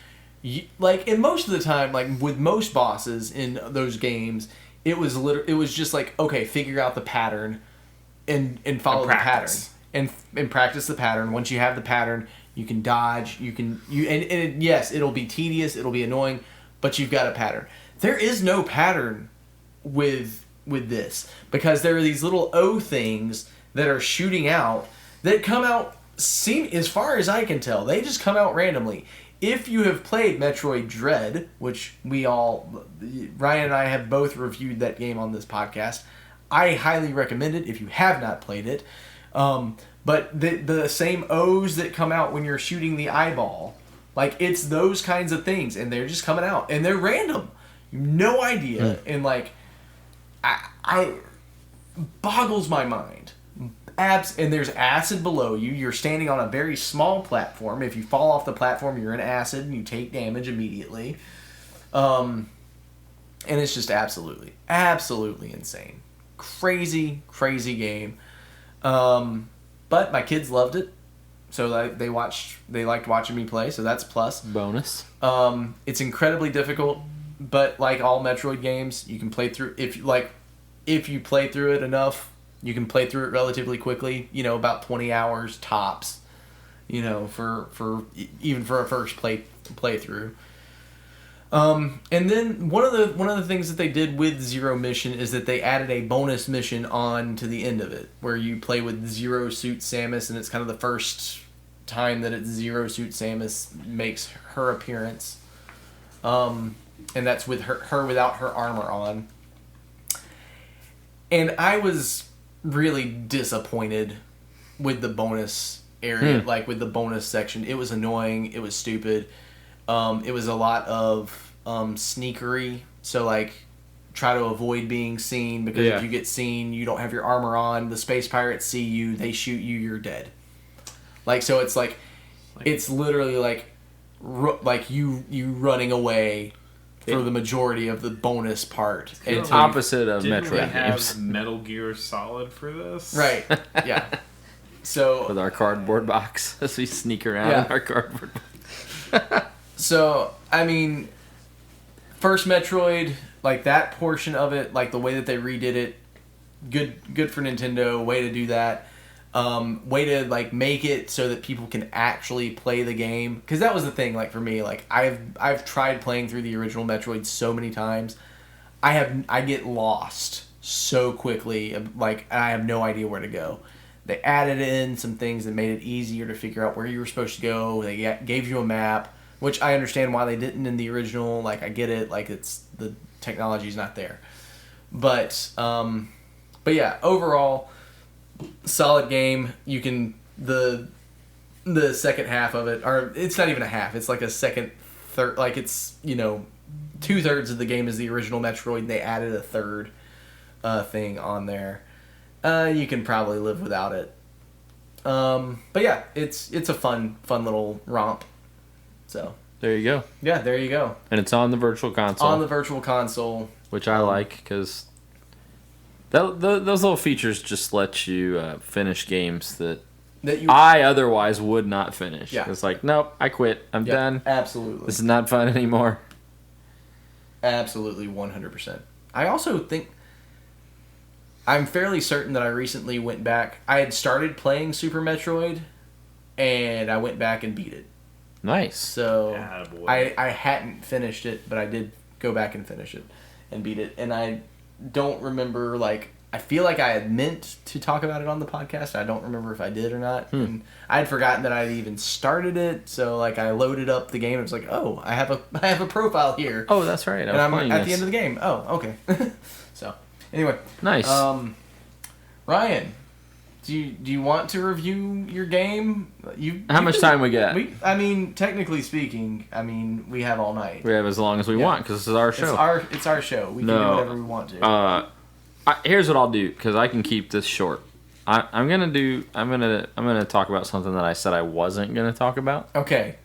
Like, and most of the time, like, with most bosses in those games, it was just like, okay, figure out the pattern and follow the pattern. And practice the pattern. Once you have the pattern, you can dodge, yes, it'll be tedious, it'll be annoying, but you've got a pattern. There is no pattern with this, because there are these little O things that are shooting out that come out, as far as I can tell, they just come out randomly. If you have played Metroid Dread, which Ryan and I have both reviewed that game on this podcast, I highly recommend it if you have not played it. But the same O's that come out when you're shooting the eyeball, like, it's those kinds of things, and they're just coming out, and they're random. No idea. And, like, I boggles my mind. And there's acid below you. You're standing on a very small platform. If you fall off the platform, you're in acid and you take damage immediately. And it's just absolutely insane. Crazy game. But my kids loved it, so they liked watching me play, so that's a plus. Bonus. It's incredibly difficult, but like all Metroid games, you can play through if you play through it enough. You can play through it relatively quickly, about 20 hours tops, for even for a first playthrough. And then one of the things that they did with Zero Mission is that they added a bonus mission on to the end of it, where you play with Zero Suit Samus, and it's kind of the first time that it's Zero Suit Samus makes her appearance. And that's with her without her armor on. And I was really disappointed with the bonus area, like with the bonus section. It was annoying. It was stupid. It was a lot of sneakery. So, like, try to avoid being seen, because if you get seen, you don't have your armor on. The space pirates see you. They shoot you. You're dead. Like, so it's like it's literally like you running away for the majority of the bonus part. It's opposite of Metroid. Metroid We have games. Metal Gear Solid for this, Right? Yeah. So with our cardboard box as we sneak around in our cardboard box. So, I mean, first Metroid, like, that portion of it, like, the way that they redid it, good for Nintendo, way to do that. Way to, like, make it so that people can actually play the game. Because that was the thing, like, for me, like, I've tried playing through the original Metroid so many times. I get lost so quickly, like, and I have no idea where to go. They added in some things that made it easier to figure out where you were supposed to go. They gave you a map, which I understand why they didn't in the original. Like, I get it. Like, it's the technology's not there. But yeah, overall, solid game. You can the second half of it, or it's not even a half. It's like a third. Like, it's 2/3 of the game is the original Metroid, and they added a third thing on there. You can probably live without it. But yeah, it's a fun little romp. So there you go. Yeah, there you go. And it's on the Virtual Console. On the Virtual Console, which I like, because those little features just let you finish games that that you I otherwise would not finish. Yeah. It's like, nope, I quit. I'm done. Absolutely. This is not fun anymore. Absolutely 100%. I also think I'm fairly certain that I recently went back. I had started playing Super Metroid, and I went back and beat it. Nice. So Attaboy. I hadn't finished it, but I did go back and finish it and beat it. And I don't remember, like, I feel like I had meant to talk about it on the podcast. I don't remember if I did or not. And I had forgotten that I had even started it. So, like, I loaded up the game and it was like, oh, I have a profile here. Oh, that's right. And I'm at the end of the game. Oh, okay. So, anyway. Nice. Ryan, do you want to review your game? How much time we got? I mean, technically speaking, we have all night. We have as long as we want because this is our show. It's our show. We can do whatever we want to. Here's what I'll do because I can keep this short. I'm gonna talk about something that I said I wasn't gonna talk about. Okay,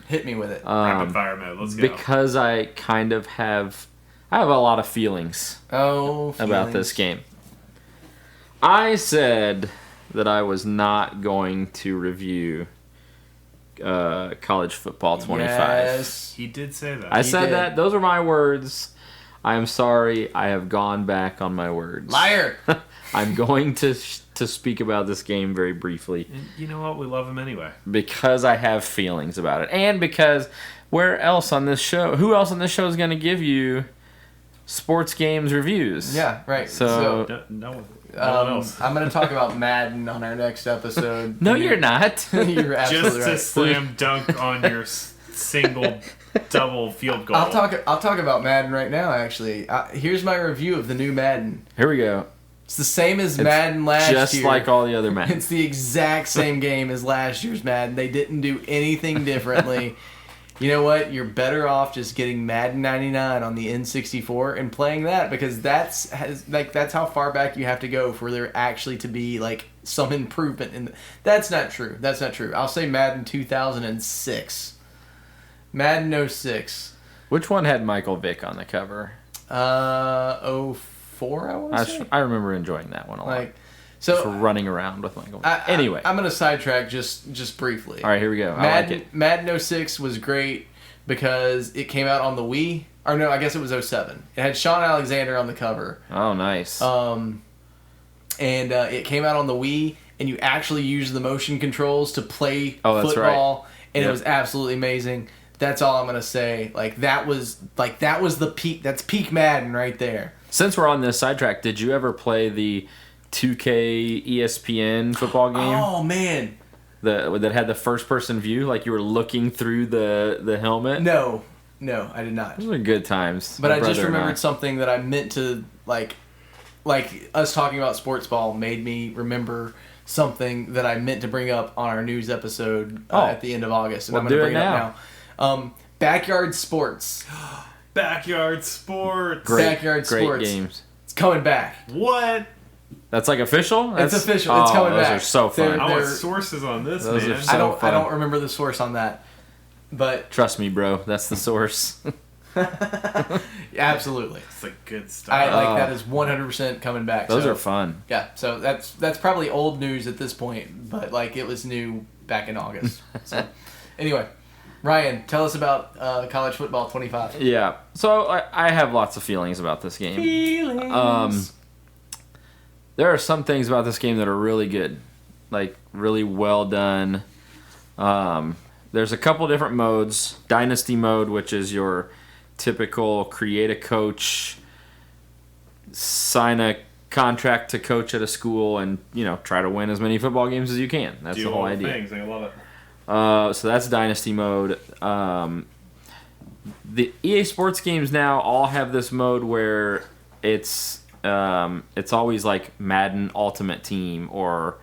hit me with it. Rapid fire mode. Let's go. Because I kind of have a lot of feelings about this game. I said that I was not going to review College Football 25. Yes. He did say that. I said that. Those are my words. I am sorry. I have gone back on my words. Liar. I'm going to speak about this game very briefly. And you know what? We love him anyway. Because I have feelings about it. And because who else on this show is going to give you sports games reviews? Yeah, right. So no one else. I'm going to talk about Madden on our next episode. No, you're not. You're absolutely Just to slam dunk on your single double field goal. I'll talk about Madden right now, actually. Here's my review of the new Madden. Here we go. It's the same as Madden last year. Just like all the other Madden. It's the exact same game as last year's Madden. They didn't do anything differently. You know what? You're better off just getting Madden 99 on the N64 and playing that because that's how far back you have to go for there actually to be like some improvement That's not true. I'll say Madden 2006. Madden 06. Which one had Michael Vick on the cover? 04, I want to say. I remember enjoying that one a lot. So for running around with Michael Vick. Anyway. I'm going to sidetrack just briefly. All right, here we go. I like it. Madden 06 was great because it came out on the Wii. Or no, I guess it was 07. It had Sean Alexander on the cover. Oh, nice. And it came out on the Wii, and you actually used the motion controls to play football, right. And it was absolutely amazing. That's all I'm gonna say. That was the peak. That's peak Madden right there. Since we're on this sidetrack, did you ever play the 2K ESPN football game? Oh man, that had the first person view, like you were looking through the helmet. No, I did not. Those were good times. But I just remembered something that I meant to like us talking about sports ball made me remember something that I meant to bring up on our news episode at the end of August, and I'm going to bring it up now. Backyard sports. Backyard sports. Great games. It's coming back. What? That's like official? It's official. It's coming back. Those are so fun. I want sources on this, those man. Are so fun. I don't remember the source on that. But trust me, bro. That's the source. Absolutely. It's like good stuff. That is 100% coming back. Those are fun. Yeah, so that's probably old news at this point, but it was new back in August. So anyway, Ryan, tell us about College Football 25. Yeah, so I have lots of feelings about this game. Feelings. There are some things about this game that are really good, like really well done. There's a couple different modes. Dynasty mode, which is your typical create a coach, sign a contract to coach at a school, and try to win as many football games as you can. That's the whole idea. Things. I love it. So that's Dynasty mode. The EA Sports games now all have this mode where it's always like Madden Ultimate Team or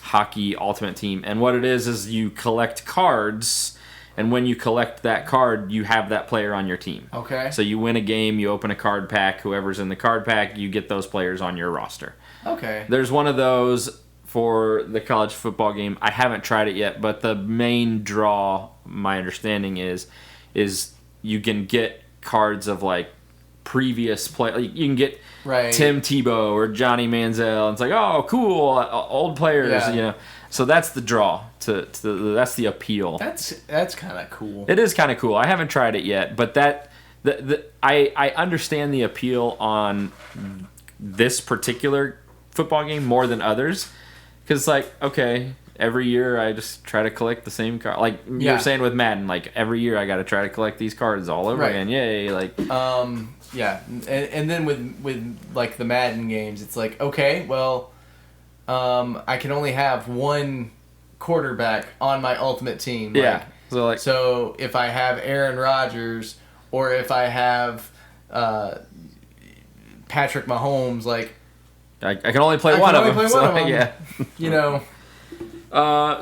Hockey Ultimate Team, and what it is you collect cards, and when you collect that card, you have that player on your team. Okay. So you win a game, you open a card pack, whoever's in the card pack, you get those players on your roster. Okay. There's one of those for the college football game. I haven't tried it yet, but the main draw, my understanding is you can get cards of like previous play. You can get Tim Tebow or Johnny Manziel. And it's like, oh, cool, old players. Yeah. So that's the draw. That's the appeal. That's kind of cool. It is kind of cool. I haven't tried it yet, but I understand the appeal on this particular football game more than others, because like, okay, every year I just try to collect the same card. Like you were saying with Madden, like every year I got to try to collect these cards all over again. Yay! Like yeah, and then with like the Madden games, it's like, okay, well, I can only have one quarterback on my ultimate team. Yeah. So if I have Aaron Rodgers or if I have Patrick Mahomes, like I can only play one of them. Yeah. You know.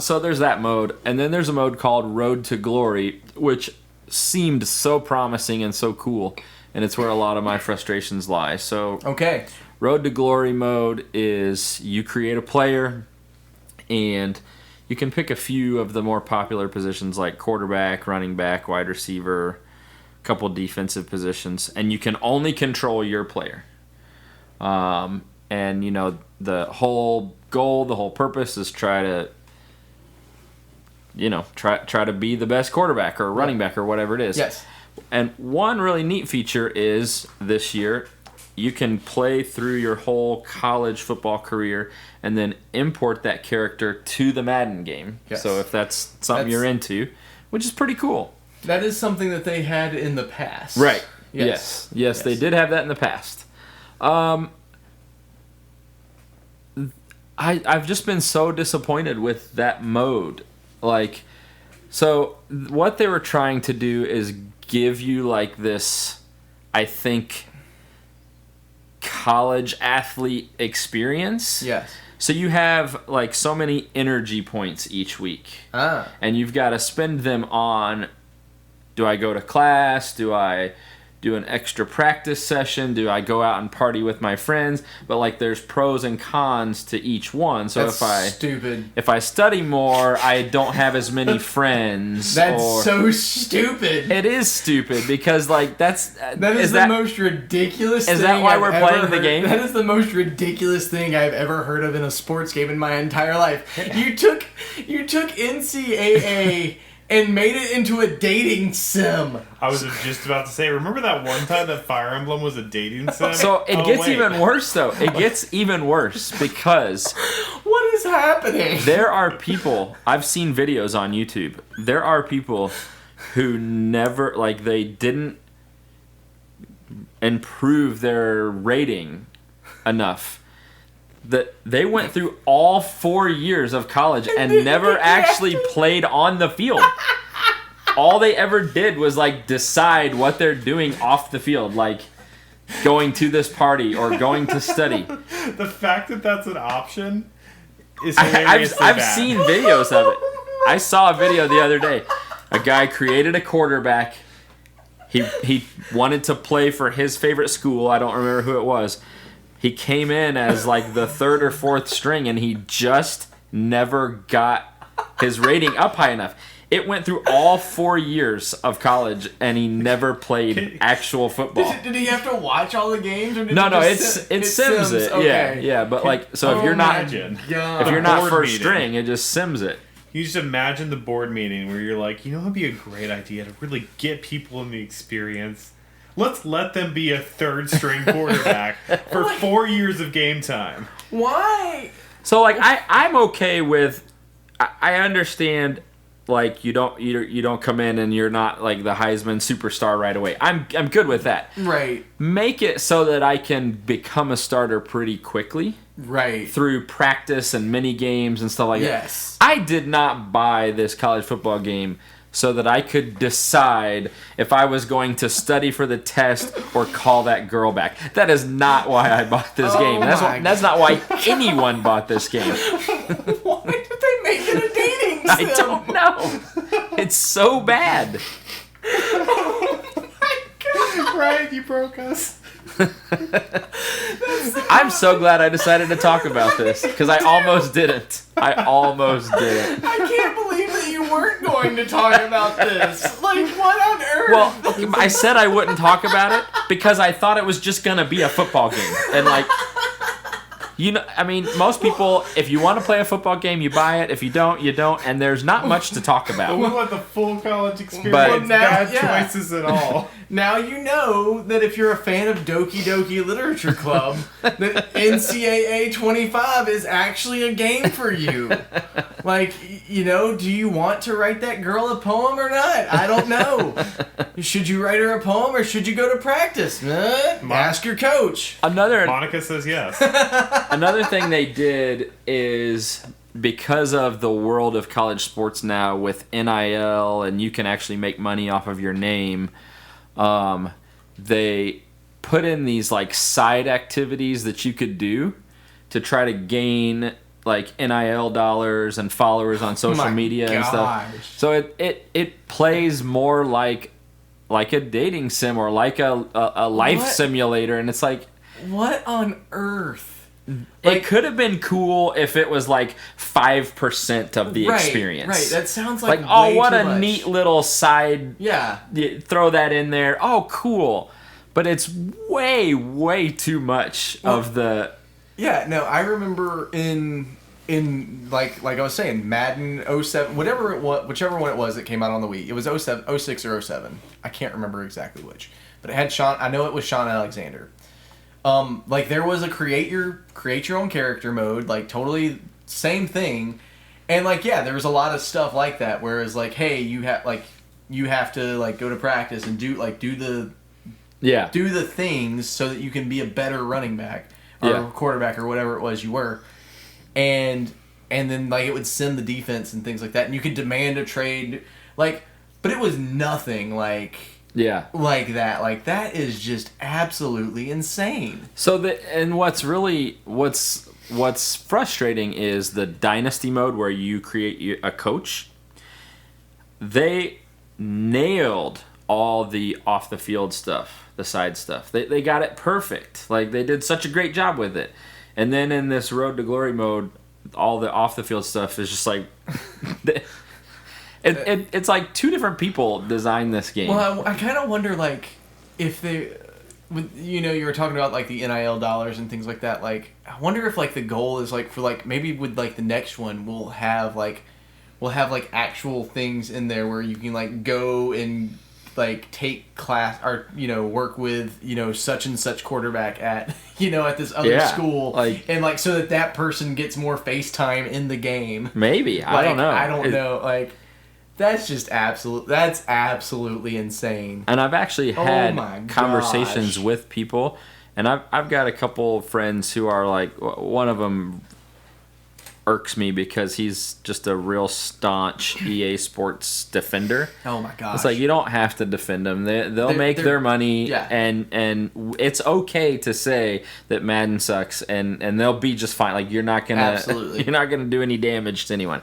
So there's that mode, and then there's a mode called Road to Glory, which seemed so promising and so cool, and it's where a lot of my frustrations lie. So okay. Road to Glory mode is you create a player, and you can pick a few of the more popular positions like quarterback, running back, wide receiver, a couple defensive positions, and you can only control your player. And you know, the whole goal, the whole purpose is try to be the best quarterback or running back or whatever it is. Yes. And one really neat feature is this year you can play through your whole college football career and then import that character to the Madden game. Yes. So if that's something you're into, which is pretty cool. That is something that they had in the past. Right. Yes. Yes, they did have that in the past. I've just been so disappointed with that mode. Like, so what they were trying to do is give you like this, I think, college athlete experience. Yes. So you have like so many energy points each week. And you've got to spend them on, do I go to class? Do I do an extra practice session? Do I go out and party with my friends? But like there's pros and cons to each one. So stupid. If I study more, I don't have as many friends. That's so stupid. It is stupid because like that is the most ridiculous thing. Is that why we're playing the game? That is the most ridiculous thing I've ever heard of in a sports game in my entire life. You took NCAA and made it into a dating sim. I was just about to say, remember that one time that Fire Emblem was a dating sim? So it gets even worse, though. It gets even worse because... What is happening? There are people... I've seen videos on YouTube. There are people who never... Like, they didn't improve their rating enough. That they went through all 4 years of college and never actually played on the field. All they ever did was like decide what they're doing off the field, like going to this party or going to study. The fact that that's an option is hilariously I've bad. seen videos of it. I saw a video the other day. A guy created a quarterback. He wanted to play for his favorite school. I don't remember who it was. He came in as like the third or fourth string, and he just never got his rating up high enough. It went through all 4 years of college, and he never played actual football. Did he have to watch all the games? Or No, it sims it. Okay. Yeah, but like, so if you're not first string, it just sims it. You just imagine the board meeting where you're like, you know, it'd be a great idea to really get people in the experience. Let's let them be a third string quarterback for 4 years of game time. Why? So like I'm okay with. I understand. Like you don't come in and you're not like the Heisman superstar right away. I'm good with that. Right. Make it so that I can become a starter pretty quickly. Right. Through practice and mini games and stuff like that. Yes. I did not buy this college football game so that I could decide if I was going to study for the test or call that girl back. That is not why I bought this game. That's not why anyone bought this game. Why did they make it a dating sim? I don't know. It's so bad. Oh my God. Ryan, you broke us. I'm so glad I decided to talk about this because I almost didn't. I can't believe that you weren't going to talk about this. Like, what on earth? Well, I said I wouldn't talk about it because I thought it was just going to be a football game. And, like, I mean, most people, if you want to play a football game, you buy it. If you don't, you don't. And there's not much to talk about. We want the full college experience. But bad choices at all. Now you know that if you're a fan of Doki Doki Literature Club, that NCAA 25 is actually a game for you. Like, do you want to write that girl a poem or not? I don't know. Should you write her a poem or should you go to practice? Ask your coach. Monica says yes. Another thing they did is, because of the world of college sports now with NIL and you can actually make money off of your name, they put in these like side activities that you could do to try to gain like NIL dollars and followers on social media and stuff. So it plays more like a dating sim or like a life simulator, and it's like, what on earth? It could have been cool if it was like 5% of the experience. Right, that sounds like oh, what a much. neat little side. Yeah. Throw that in there. Oh, cool. But it's way, way too much of the... Yeah, no, I remember in like I was saying, Madden 07, whatever it was, whichever one it was that came out on the Wii. It was 07, 06 or 07. I can't remember exactly which. But it had I know it was Sean Alexander. Like there was a create your own character mode, like totally same thing, and like there was a lot of stuff like that. Whereas like, hey, you have to like go to practice and do the things so that you can be a better running back or quarterback or whatever it was you were, and then like it would sim the defense and things like that, and you could demand a trade, like, but it was nothing like. Yeah. Like that. Like, that is just absolutely insane. So, what's frustrating is the dynasty mode where you create a coach. They nailed all the off-the-field stuff, the side stuff. They got it perfect. Like, they did such a great job with it. And then in this Road to Glory mode, all the off-the-field stuff is just like... It's like two different people designed this game. Well, I kind of wonder, like, if they, you were talking about like the NIL dollars and things like that. Like, I wonder if like the goal is like for like maybe with like the next one we'll have actual things in there where you can like go and like take class or work with such and such quarterback at at this other school, like, and like so that person gets more face time in the game. Maybe I don't know. I don't know. Like. That's absolutely insane. And I've actually had conversations with people, and I've got a couple of friends who are like, one of them irks me because he's just a real staunch EA Sports defender. Oh my gosh. It's like, you don't have to defend them. They'll make their money, and it's okay to say that Madden sucks, and they'll be just fine. Like, you're not gonna do any damage to anyone.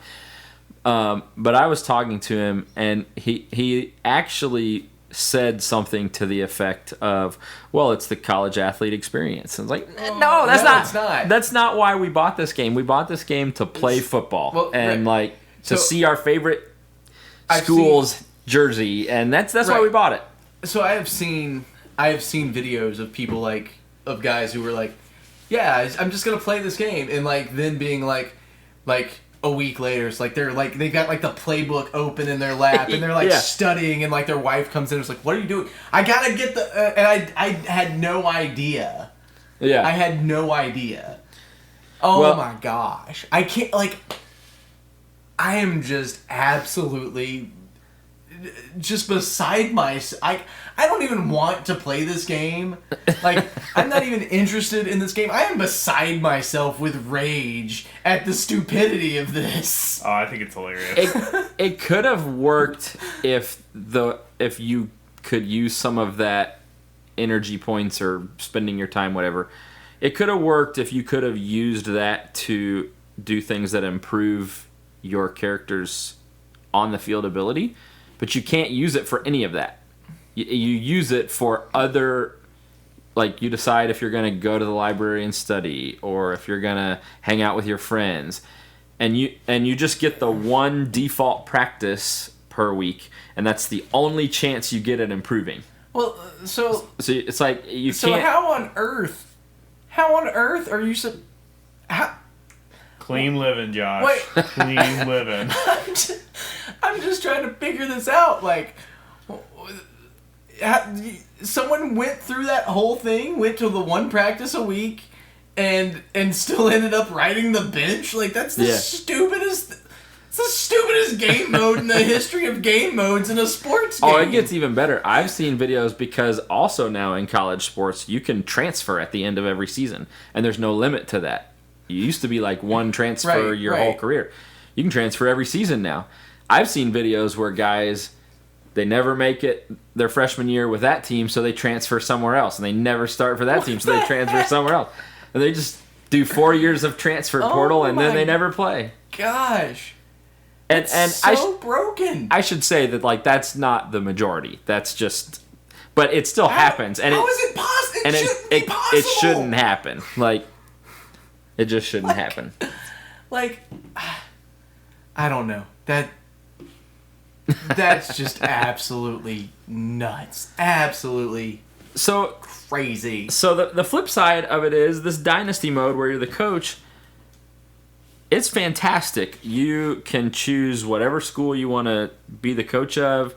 But I was talking to him, and he actually said something to the effect of, "Well, it's the college athlete experience." And I was like, "No, that's not. That's not why we bought this game. We bought this game to play football to see our favorite school's jersey, and that's why we bought it." So I have seen videos of people of guys who were like, "Yeah, I'm just gonna play this game," and then being like. A week later, it's like they've got like the playbook open in their lap and they're studying, and like their wife comes in and is like, "What are you doing?" I gotta get the and I had no idea. Yeah, I had no idea. Oh my gosh, I can't I am just absolutely just beside myself. I don't even want to play this game. Like, I'm not even interested in this game. I am beside myself with rage at the stupidity of this. Oh, I think it's hilarious. It could have worked if you could use some of that energy points or spending your time, whatever. It could have worked if you could have used that to do things that improve your character's on the field ability, but you can't use it for any of that. You use it for other, like, you decide if you're going to go to the library and study, or if you're going to hang out with your friends, and you just get the one default practice per week, and that's the only chance you get at improving. Well, so it's like you can't. So how on earth are you Clean living, Josh. Wait. Clean living. I'm just trying to figure this out. Like, someone went through that whole thing, went to the one practice a week, and still ended up riding the bench. Like, that's the stupidest. It's the stupidest game mode in the history of game modes in a sports game. Oh, it gets even better. I've seen videos because also now in college sports, you can transfer at the end of every season, and there's no limit to that. You used to be like one transfer your whole career. You can transfer every season now. I've seen videos where guys, they never make it their freshman year with that team, so they transfer somewhere else, and they never start for that team, so they transfer somewhere else. And they just do 4 years of transfer portal, and then they never play. Gosh. And so broken. I should say that like that's not the majority. That's just, but it still happens. And how is it possible? And it it shouldn't happen. Like, it just shouldn't happen. Like, I don't know. That's just absolutely nuts. Absolutely crazy. So the flip side of it is this dynasty mode where you're the coach. It's fantastic. You can choose whatever school you want to be the coach of,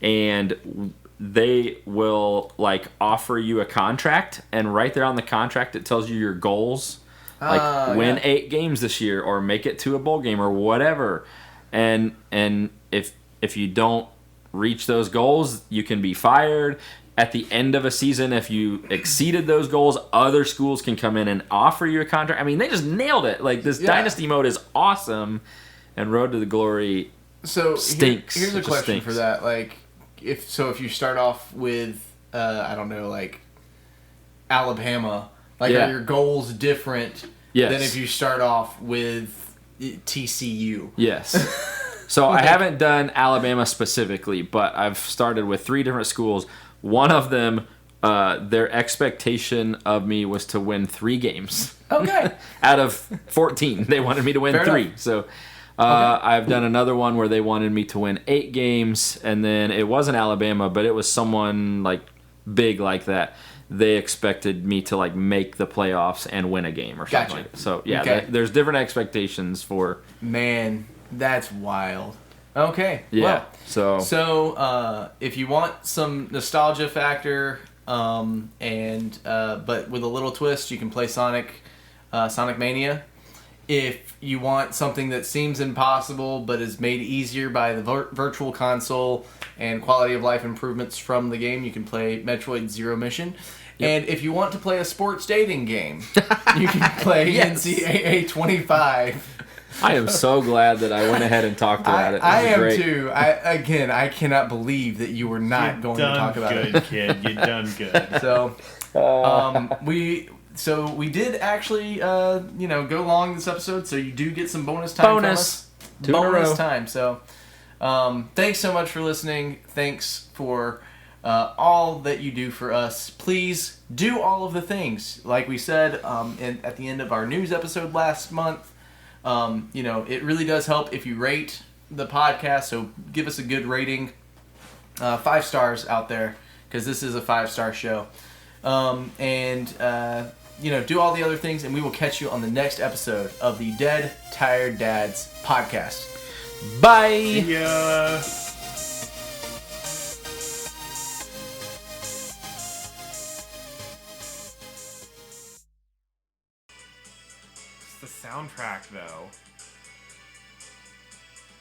and they will like offer you a contract, and right there on the contract it tells you your goals. Like win 8 games this year, or make it to a bowl game, or whatever. And if you don't reach those goals, you can be fired. At the end of a season, if you exceeded those goals, other schools can come in and offer you a contract. I mean, they just nailed it. Like, this dynasty mode is awesome, and Road to the Glory stinks. Here's a question for that. Like, if you start off with, I don't know, like Alabama, like, are your goals different than if you start off with TCU? Yes. So I haven't done Alabama specifically, but I've started with 3 different schools. One of them, their expectation of me was to win 3 games. Okay. Out of 14, they wanted me to win 3. Enough. So I've done another one where they wanted me to win 8 games, and then it wasn't Alabama, but it was someone like big like that. They expected me to like make the playoffs and win a game or something. Like that. So yeah, there's different expectations for. Man, that's wild. Okay. Yeah. Well, so if you want some nostalgia factor, but with a little twist, you can play Sonic Mania. If you want something that seems impossible but is made easier by the virtual console and quality of life improvements from the game, you can play Metroid Zero Mission. Yep. And if you want to play a sports dating game, you can play NCAA 25. I am so glad that I went ahead and talked about it. I am great. Too. I cannot believe that you were not going to talk about it. You've done good, kid. You've done good. So we did actually, go long this episode. So you do get some bonus time from us. Bonus time. So, thanks so much for listening. Thanks for all that you do for us. Please do all of the things like we said at the end of our news episode last month. It really does help if you rate the podcast, so give us a good rating. 5 stars out there, because this is a 5-star show. Do all the other things, and we will catch you on the next episode of the Dead Tired Dads podcast. Bye! See ya! It's the soundtrack, though.